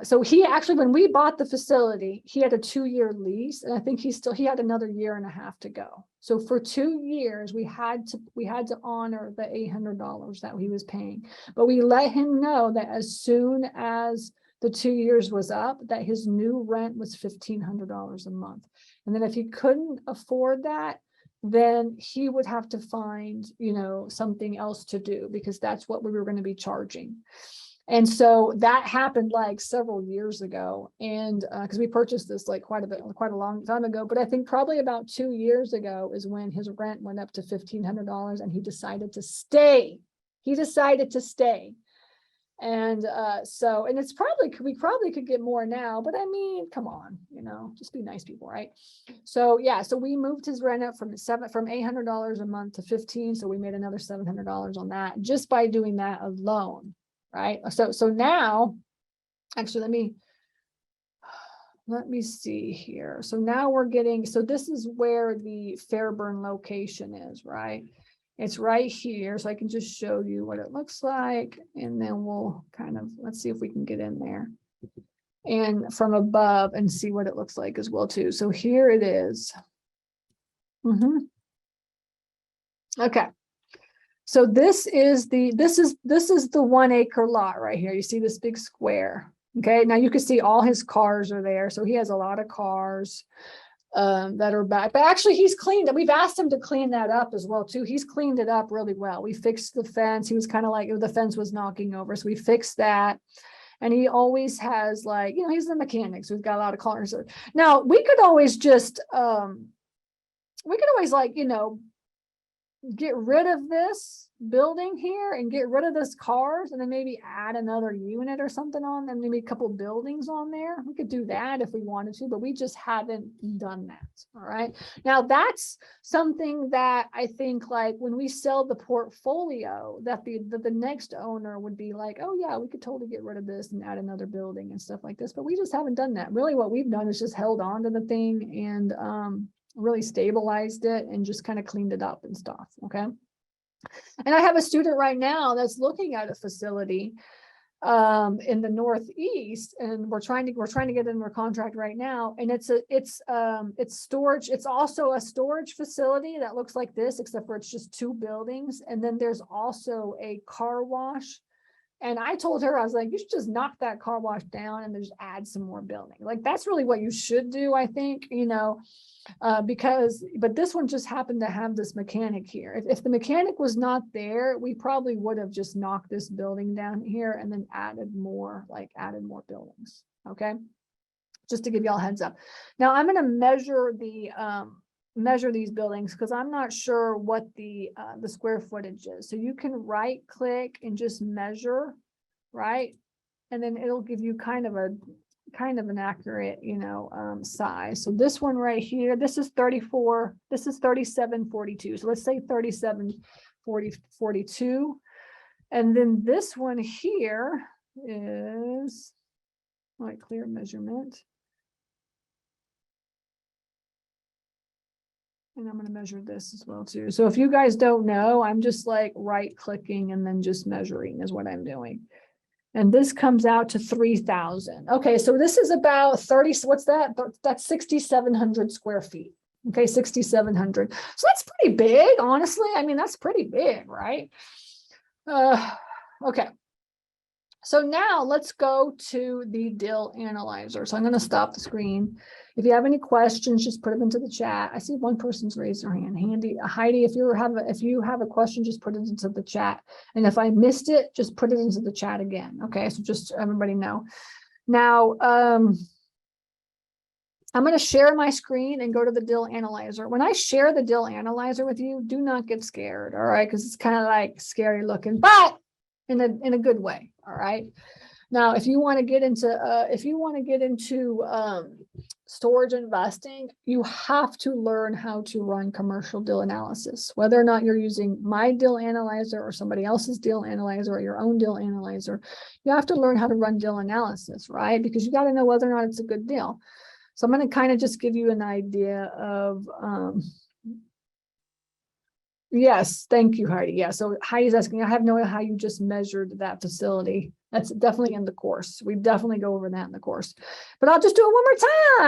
S2: so he actually, when we bought the facility, he had a 2-year lease. And I think he had another 1.5 years to go. So for 2 years, we had to honor the $800 that he was paying. But we let him know that as soon as the 2 years was up, that his new rent was $1,500 a month. And then if he couldn't afford that, then he would have to find, something else to do, because that's what we were going to be charging. And so that happened like several years ago. And because we purchased this like quite a long time ago, but I think probably about 2 years ago is when his rent went up to $1,500 and he decided to stay. And and we probably could get more now, but I mean, come on, just be nice people, right? So yeah, so we moved his rent up from $800 a month to $1,500. So we made another $700 on that just by doing that alone. Right. So now, actually, let me see here. So now so this is where the Fairburn location is, right? It's right here. So I can just show you what it looks like. And then we'll let's see if we can get in there and from above and see what it looks like as well too. So here it is. Okay. So this is the 1 acre lot right here. You see this big square. Okay. Now you can see all his cars are there. So he has a lot of cars that are back, but actually he's cleaned it. We've asked him to clean that up as well too. He's cleaned it up really well. We fixed the fence. He was kind of like, the fence was knocking over. So we fixed that. And he always has he's the mechanic. So we've got a lot of cars. Now we could always just, get rid of this building here and get rid of this cars and then maybe add another unit or something on and maybe a couple buildings on there. We could do that if we wanted to, but we just haven't done that. All right. Now that's something that I think when we sell the portfolio that the next owner would be like, oh yeah, we could totally get rid of this and add another building and stuff like this. But we just haven't done that. Really what we've done is just held on to the thing and, really stabilized it and just kind of cleaned it up and stuff. Okay. And I have a student right now that's looking at a facility in the Northeast, and we're trying to get into a contract right now. And it's storage. It's also a storage facility that looks like this, except for it's just 2 buildings. And then there's also a car wash. And I told her, I was like, you should just knock that car wash down and then just add some more building. That's really what you should do, I think, but this one just happened to have this mechanic here. If the mechanic was not there, we probably would have just knocked this building down here and then added more buildings. Okay. Just to give y'all a heads up. Now I'm going to measure these buildings because I'm not sure what the square footage is. So you can right click and just measure, right? And then it'll give you kind of an accurate, size. So this one right here, this is 34, this is 3742. So let's say 3742. And then this one here is clear measurement. And I'm going to measure this as well too. So if you guys don't know, I'm just right clicking and then just measuring is what I'm doing. And this comes out to 3,000. Okay, so this is about 30, what's that? That's 6,700 square feet. Okay, 6,700. So that's pretty big, honestly. I mean, that's pretty big, right? Okay. So now let's go to the dill analyzer. So I'm going to stop the screen. If you have any questions, just put them into the chat. I see one person's raised their hand. Heidi, if you have a question, just put it into the chat. And if I missed it, just put it into the chat again. Okay, so just so everybody know. Now, I'm going to share my screen and go to the dill analyzer. When I share the dill analyzer with you, do not get scared, all right? Because it's kind of scary looking, but in a good way, all right? Now, if you want to get into storage investing, you have to learn how to run commercial deal analysis, whether or not you're using my deal analyzer or somebody else's deal analyzer or your own deal analyzer. You have to learn how to run deal analysis, right? Because you got to know whether or not it's a good deal. So I'm going to kind of just give you an idea of, yes, thank you, Heidi. Yeah, so Heidi's asking, I have no idea how you just measured that facility. That's definitely in the course. We definitely go over that in the course. But I'll just do it one more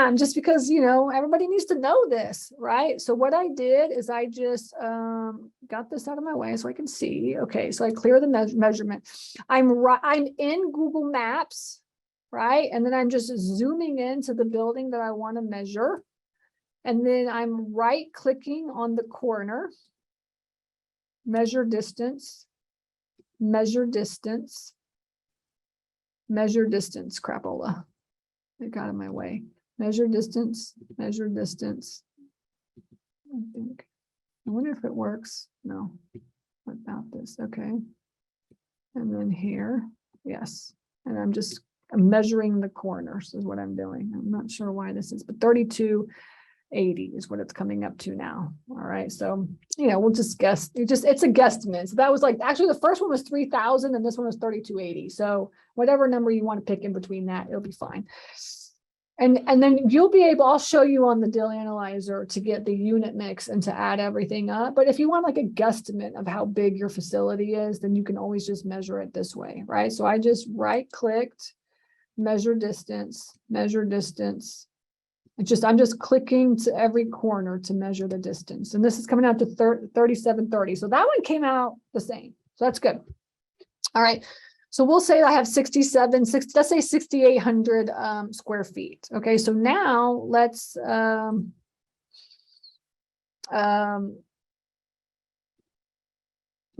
S2: time, just because, you know, everybody needs to know this, right? So what I did is I just got this out of my way so I can see. Okay, so I clear the measurement. I'm in Google Maps, right? And then I'm just zooming into the building that I want to measure. And then I'm right-clicking on the corner. Measure distance, measure distance, measure distance, crapola. It got in my way. Measure distance, measure distance. I think. I wonder if it works. No. What about this? Okay. And then here, yes. And I'm measuring the corners is what I'm doing. I'm not sure why this is, but 3280 is what it's coming up to now. All right. So, you know, we'll just guess. It's a guesstimate. So that was like, actually the first one was 3000 and this one was 3280. So whatever number you want to pick in between that, it'll be fine. And then you'll be able, I'll show you on the deal analyzer to get the unit mix and to add everything up. But if you want like a guesstimate of how big your facility is, then you can always just measure it this way, right? So I just right-clicked, measure distance, measure distance. I'm just clicking to every corner to measure the distance. And this is coming out to 3730. So that one came out the same. So that's good. All right. So we'll say I have let's say 6,800 square feet. Okay. So now let's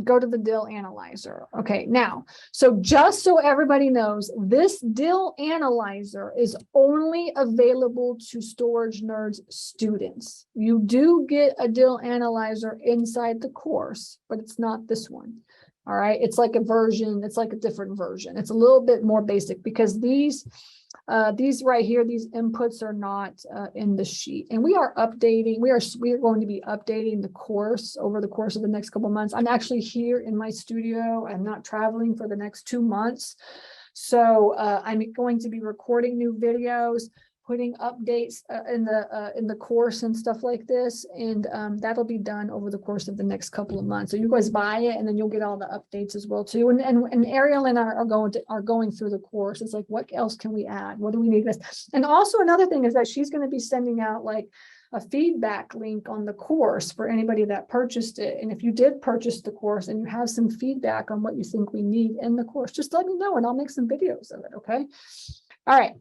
S2: go to the deal analyzer. Okay, now, so just so everybody knows, this deal analyzer is only available to Storage Nerds students. You do get a deal analyzer inside the course, but it's not this one. All right, it's like a version, it's like a different version. It's a little bit more basic because these right here, these inputs are not in the sheet, and we are updating. We are going to be updating the course over the course of the next couple of months. I'm actually here in my studio. I'm not traveling for the next 2 months, so I'm going to be recording new videos, putting updates in the course and stuff like this, and that'll be done over the course of the next couple of months. So you guys buy it, and then you'll get all the updates as well too. And Ariel and I are going through the course. It's like, what else can we add? What do we need this? And also another thing is that she's going to be sending out like a feedback link on the course for anybody that purchased it. And if you did purchase the course and you have some feedback on what you think we need in the course, just let me know and I'll make some videos of it. Okay. All right.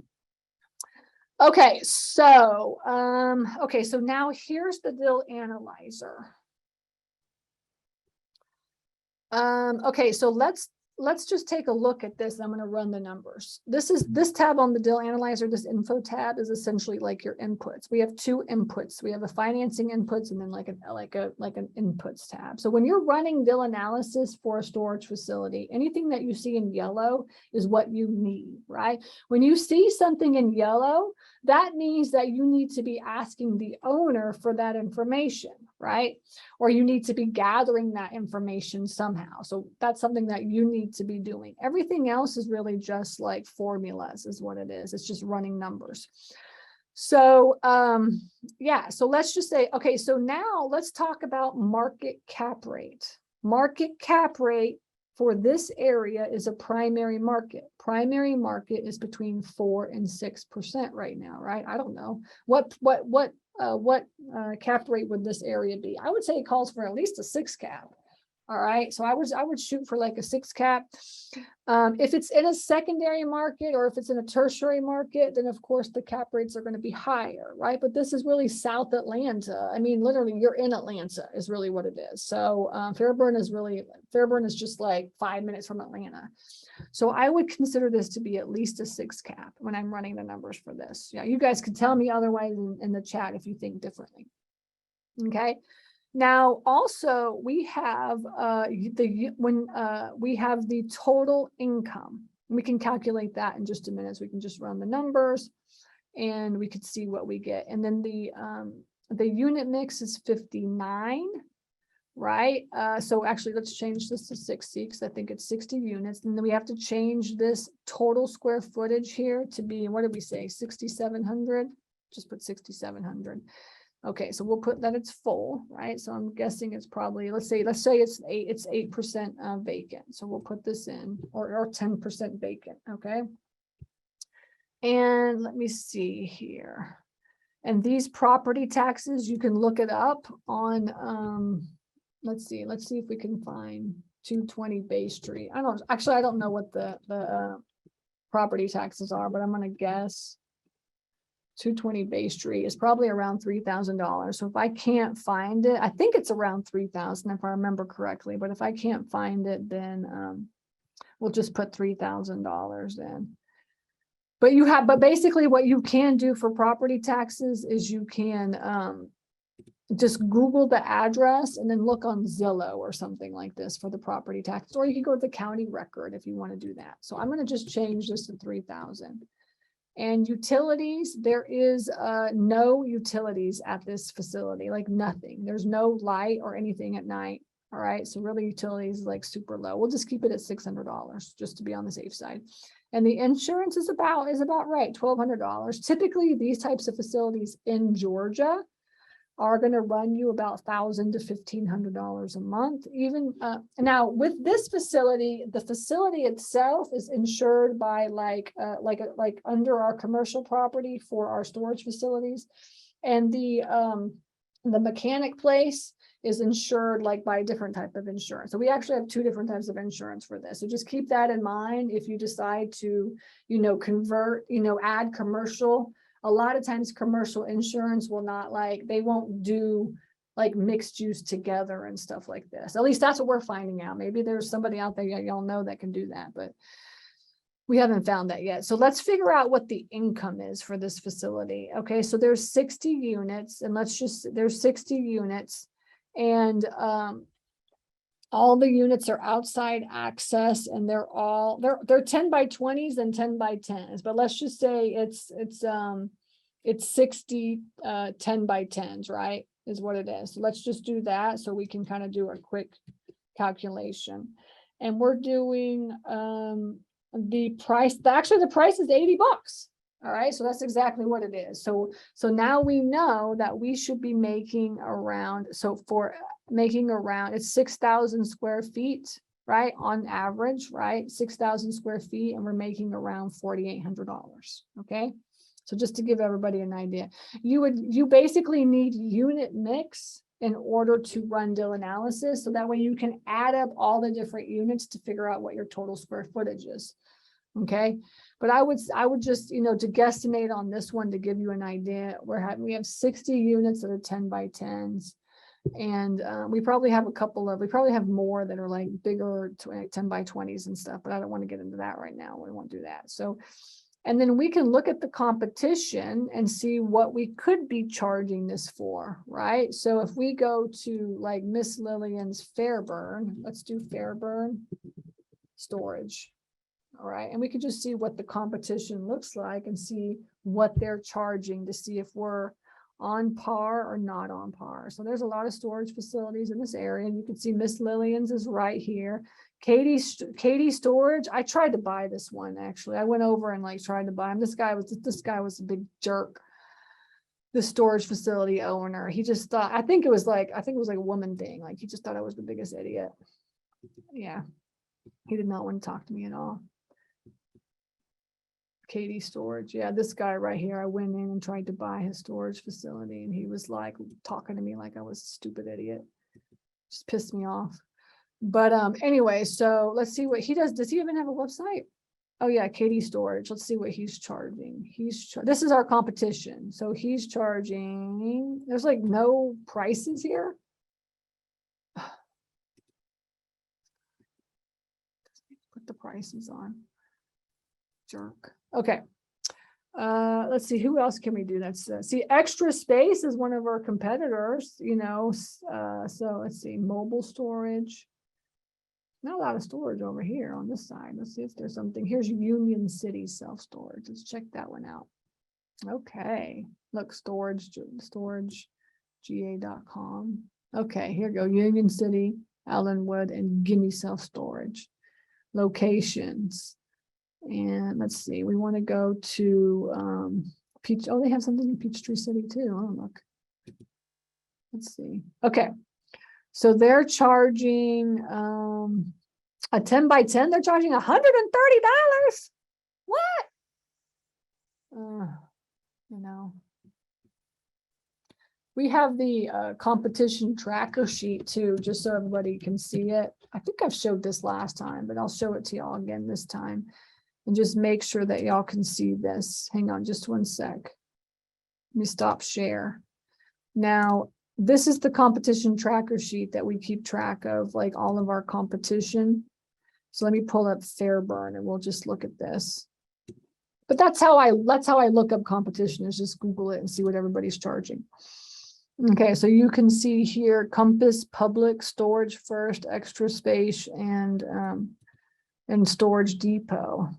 S2: Okay, so so now here's the deal analyzer. Okay, so let's just take a look at this. I'm going to run the numbers. This tab on the deal analyzer, this info tab, is essentially like your inputs. We have 2 inputs. We have a financing inputs and then like an inputs tab. So when you're running deal analysis for a storage facility, anything that you see in yellow is what you need, right? When you see something in yellow, that means that you need to be asking the owner for that information, right? Or you need to be gathering that information somehow. So that's something that you need to be doing. Everything else is really just like formulas is what it is. It's just running numbers. So yeah, so let's just say, okay, so now let's talk about market cap rate. Market cap rate for this area is a primary market. Primary market is between 4 and 6% right now, right? I don't know what cap rate would this area be? I would say it calls for at least a 6 cap. All right, so I would shoot for like a 6 cap. If it's in a secondary market or if it's in a tertiary market, then of course the cap rates are going to be higher, right? But this is really South Atlanta. I mean, literally, you're in Atlanta is really what it is. So Fairburn is just like 5 minutes from Atlanta. So I would consider this to be at least a 6 cap when I'm running the numbers for this. Yeah, you guys can tell me otherwise in the chat if you think differently. Okay. Now, also, we have we have the total income. We can calculate that in just a minute. So we can just run the numbers. and we could see what we get. And then the unit mix is 59, right? So actually let's change this to 60 because I think it's 60 units. And then we have to change this total square footage here to be, what did we say, 6,700? Just put 6,700. Okay, so we'll put that it's full, right? So I'm guessing it's probably, let's say it's 8% vacant. So we'll put this in, or 10% vacant, okay? And let me see here. And these property taxes, you can look it up on, let's see if we can find 220 Bay Street. I don't know what the property taxes are, but I'm gonna guess 220 Bay Street is probably around $3,000. So if I can't find it, I think it's around 3,000 if I remember correctly, but if I can't find it, then we'll just put $3,000 in. But basically what you can do for property taxes is you can just Google the address and then look on Zillow or something like this for the property tax, or you can go to the county record if you want to do that. So I'm going to just change this to 3,000. And utilities, there is no utilities at this facility, like nothing. There's no light or anything at night. All right, so really utilities is like super low. We'll just keep it at $600 just to be on the safe side. And the insurance is about right, $1,200. Typically, these types of facilities in Georgia are going to run you about $1,000 to $1,500 a month. Even now, with this facility, the facility itself is insured by like under our commercial property for our storage facilities, and the mechanic place is insured like by a different type of insurance. So we actually have two different types of insurance for this. So just keep that in mind if you decide to, convert, add commercial. A lot of times commercial insurance will not they won't do like mixed use together and stuff like this. At least that's what we're finding out. Maybe there's somebody out there y'all know that can do that, but we haven't found that yet. So let's figure out what the income is for this facility. Okay, so there's 60 units, and there's 60 units, and all the units are outside access, and they're 10 by 20s and 10 by 10s, but let's just say it's 60 10 by 10s, right, is what it is. So let's just do that so we can kind of do a quick calculation. And we're doing the price, the price is $80. All right, so that's exactly what it is. So now we know that we should be making around, it's 6,000 square feet, right, on average, right, 6,000 square feet, and we're making around $4,800. Okay, so just to give everybody an idea, you basically need unit mix in order to run deal analysis, so that way you can add up all the different units to figure out what your total square footage is. Okay, but I would just, to guesstimate on this one to give you an idea, we have 60 units that are 10 by 10s, and we probably have more that are like bigger 10 by 20s and stuff, but I don't want to get into that right now. We won't do that. So, and then we can look at the competition and see what we could be charging this for, right? So if we go to like Miss Lillian's Fairburn, let's do Fairburn storage. All right, and we can just see what the competition looks like and see what they're charging to see if we're on par or not on par. So there's a lot of storage facilities in this area, and you can see Miss Lillian's is right here. Katie Storage, I tried to buy this one actually. I went over and tried to buy him. This guy was a big jerk. The storage facility owner, he just thought, I think it was like a woman thing. Like he just thought I was the biggest idiot. Yeah, he did not want to talk to me at all. Katie Storage. Yeah, this guy right here, I went in and tried to buy his storage facility, and he was like talking to me like I was a stupid idiot. Just pissed me off. But anyway, so let's see what he does. Does he even have a website? Oh yeah, Katie Storage. Let's see what he's charging. This is our competition. So he's charging, there's like no prices here. Put the prices on. Jerk. Okay. Let's see, who else can we do? That's see, Extra Space is one of our competitors, so let's see, mobile storage. Not a lot of storage over here on this side. Let's see if there's something. Here's Union City self-storage. Let's check that one out. Okay, look, storagega.com. Okay, here we go. Union City, Allenwood, and Gimme Self Storage locations. And let's see, we want to go to Peach. Oh, they have something in Peachtree City too. Oh, look. Let's see. Okay, so they're charging a 10 by 10. They're charging $130. What? You know, we have the competition tracker sheet too, just so everybody can see it. I think I've showed this last time, but I'll show it to y'all again this time and just make sure that y'all can see this. Hang on just one sec. Let me stop share. Now, this is the competition tracker sheet that we keep track of, like all of our competition. So let me pull up Fairburn and we'll just look at this. But that's how I look up competition, is just Google it and see what everybody's charging. Okay, so you can see here Compass, Public, Storage First, Extra Space, and Storage Depot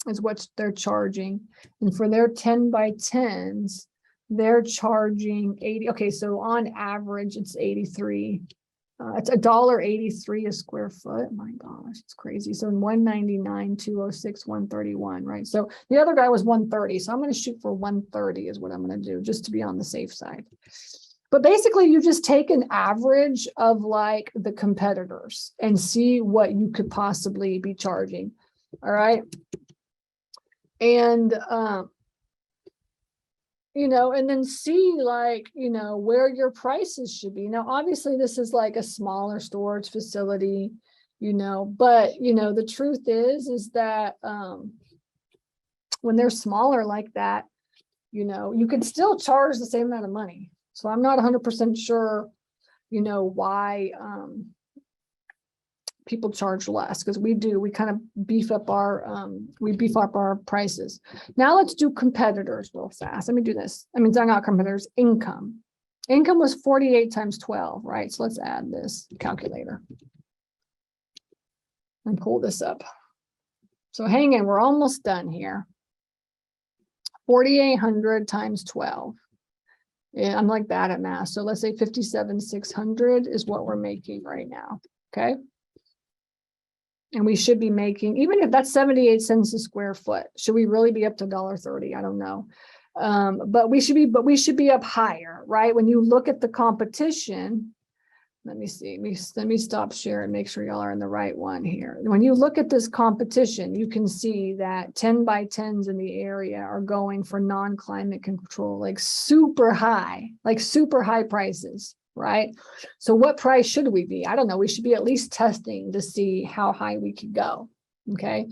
S2: is what they're charging. And for their 10 by 10s, they're charging 80. Okay, so on average, it's 83. It's $1.83 a square foot. My gosh, it's crazy. So in 199, 206, 131, right? So the other guy was 130. So I'm going to shoot for 130 is what I'm going to do, just to be on the safe side. But basically, you just take an average of like the competitors and see what you could possibly be charging. All right. And you know, and then see like, you know, where your prices should be. Now, obviously, this is like a smaller storage facility, you know, but, you know, the truth is that when they're smaller like that, you know, you can still charge the same amount of money. So I'm not 100% sure, you know, why people charge less, because we kind of beef up our prices. Now let's do competitors real fast. Let me do this. I mean, they're not competitors. Income was 48 times 12, right? So let's add this calculator and pull this up. So hang in, we're almost done here. 4,800 times 12. Yeah, I'm like bad at math. So let's say 57,600 is what we're making right now. Okay. And we should be making, even if that's 78 cents a square foot, should we really be up to $1.30? I don't know. But we should be up higher, right? When you look at the competition, let me see, let me stop share and make sure y'all are in the right one here. When you look at this competition, you can see that 10 by 10s in the area are going for non-climate control, like super high prices. Right? So what price should we be? I don't know. We should be at least testing to see how high we could go. Okay.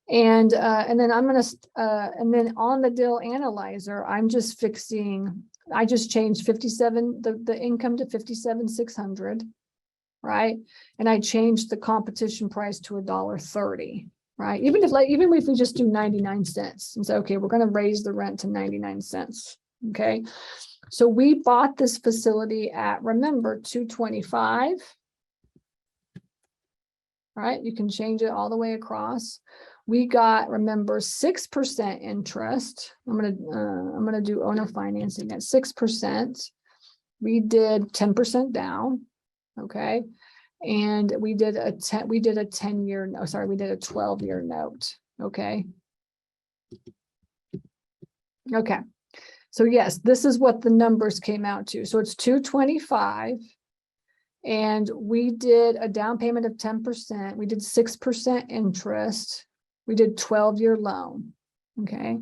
S2: And then I'm going to, and then on the deal analyzer, I just changed 57, the income to 57,600. Right. And I changed the competition price to $1.30. Right. Even if we just do 99 cents and say, okay, we're going to raise the rent to 99 cents. Okay. So we bought this facility at, remember, $225. Right? You can change it all the way across. We got, remember, 6% interest. I'm gonna do owner financing at 6%. We did 10% down. Okay. And we did a 10-year, no, sorry, we did a 12-year note. Okay. Okay. So yes, this is what the numbers came out to. So it's $225, and we did a down payment of 10%. We did 6% interest. We did 12-year loan. Okay.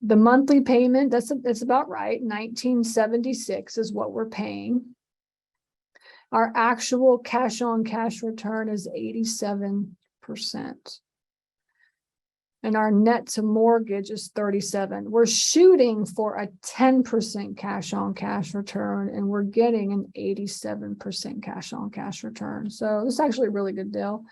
S2: The monthly payment, that's about right. $1,976 is what we're paying. Our actual cash on cash return is 87%. And our net to mortgage is 37. We're shooting for a 10% cash on cash return, and we're getting an 87% cash on cash return. So this is actually a really good deal.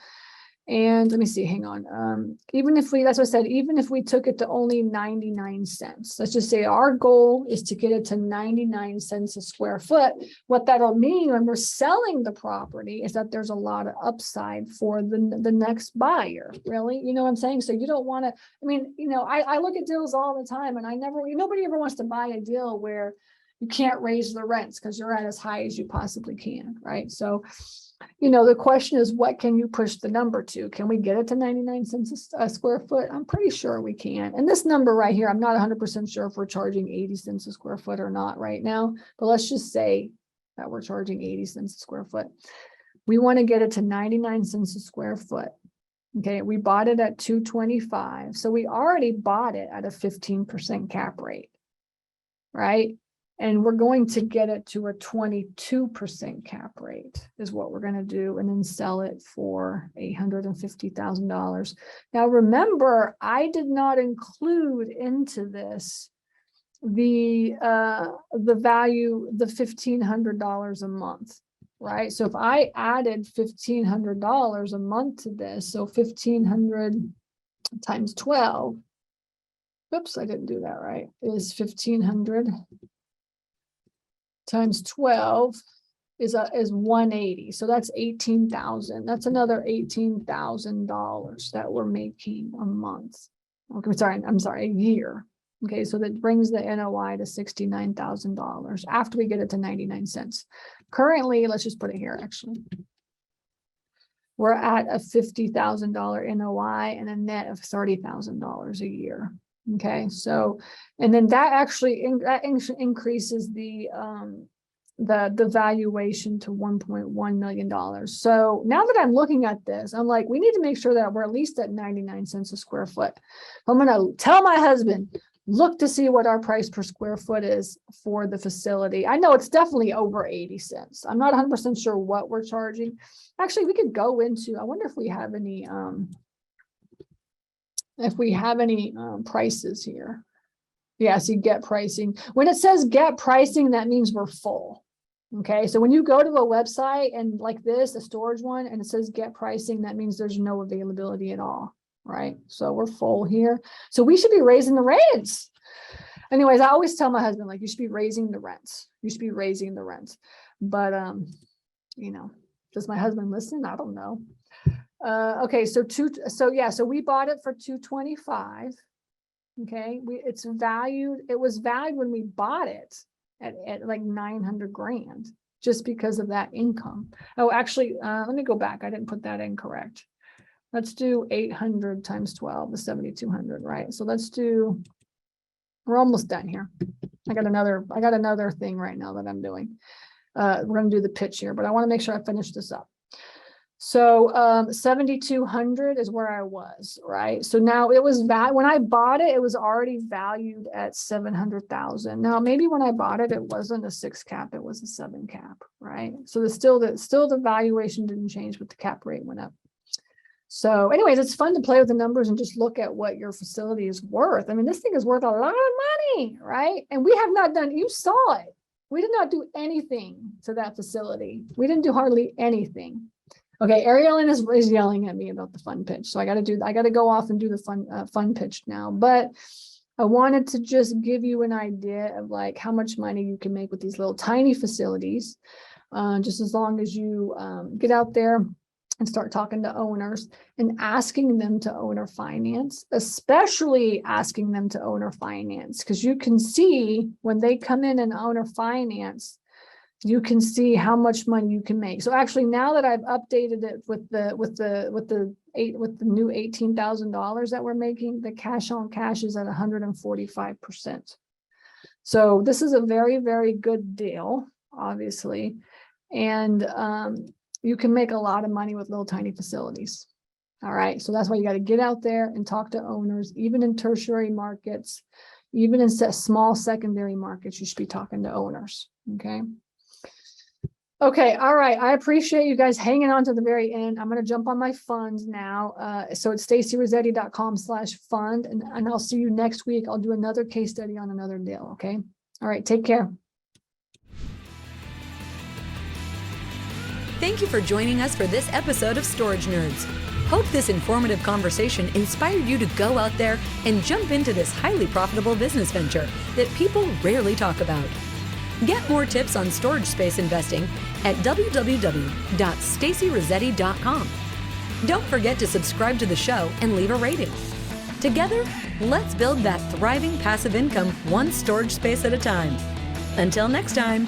S2: And let me see, hang on. Even if we, that's what I said, even if we took it to only 99 cents, let's just say our goal is to get it to 99 cents a square foot. What that'll mean when we're selling the property is that there's a lot of upside for the next buyer, really. You know what I'm saying? So you don't want to, I mean, I look at deals all the time, and nobody ever wants to buy a deal where you can't raise the rents because you're at as high as you possibly can, right? So the question is, what can you push the number to? Can we get it to 99 cents a square foot? I'm pretty sure we can. And this number right here, I'm not 100% sure if we're charging 80 cents a square foot or not right now, but let's just say that we're charging 80 cents a square foot. We want to get it to 99 cents a square foot. Okay, we bought it at 225. So we already bought it at a 15% cap rate, right? And we're going to get it to a 22% cap rate is what we're going to do, and then sell it for $850,000. Now, remember, I did not include into this the value, the $1,500 a month, right? So if I added $1,500 a month to this, so 1,500 times 12, oops, I didn't do that right, is 1,500 times 12 is 180. So that's 18,000. That's another $18,000 that we're making a month. Okay, I'm sorry, a year. Okay, so that brings the NOI to $69,000 after we get it to 99 cents. Currently, let's just put it here, actually. We're at a $50,000 NOI and a net of $30,000 a year. Okay, so, and then that actually increases the valuation to $1.1 million. So now that I'm looking at this, I'm like, we need to make sure that we're at least at 99 cents a square foot. I'm going to tell my husband, look to see what our price per square foot is for the facility. I know it's definitely over 80 cents. I'm not 100% sure what we're charging. Actually, we could go into, I wonder if we have any, prices here. Yeah, see, get pricing. When it says get pricing, that means we're full. Okay, so when you go to a website and like this, a storage one, and it says get pricing, that means there's no availability at all, right? So we're full here. So we should be raising the rents. Anyways, I always tell my husband, like, you should be raising the rents. You should be raising the rents. But, does my husband listen? I don't know. Okay, so we bought it for 225. Okay, it was valued when we bought it at like 900 grand just because of that income. Oh, actually, let me go back. I didn't put that in correct. Let's do 800 times 12 is 7,200, right? So we're almost done here. I got another thing right now that I'm doing. We're going to do the pitch here, but I want to make sure I finish this up. So 7,200 is where I was, right? So now it was when I bought it, it was already valued at 700,000. Now maybe when I bought it, it wasn't a 6 cap, it was a 7 cap, right? So still the valuation didn't change, but the cap rate went up. So anyways, it's fun to play with the numbers and just look at what your facility is worth. I mean, this thing is worth a lot of money, right? And we have not done, you saw it. We did not do anything to that facility. We didn't do hardly anything. Okay, Ariel is yelling at me about the fun pitch. So I got to go off and do the fun pitch now. But I wanted to just give you an idea of like how much money you can make with these little tiny facilities. Just as long as you get out there and start talking to owners and asking them to owner finance, especially asking them to owner finance, because you can see when they come in and owner finance, you can see how much money you can make. So actually, now that I've updated it with the new $18,000 that we're making, the cash on cash is at 145%. So this is a very, very good deal, obviously, and you can make a lot of money with little tiny facilities. All right, so that's why you got to get out there and talk to owners, even in tertiary markets, even in small secondary markets. You should be talking to owners. Okay, all right. I appreciate you guys hanging on to the very end. I'm going to jump on my funds now. So it's stacyrossetti.com/fund, and I'll see you next week. I'll do another case study on another deal. Okay. All right. Take care.
S1: Thank you for joining us for this episode of Storage Nerds. Hope this informative conversation inspired you to go out there and jump into this highly profitable business venture that people rarely talk about. Get more tips on storage space investing at www.stacyrossetti.com. Don't forget to subscribe to the show and leave a rating. Together, let's build that thriving passive income one storage space at a time. Until next time.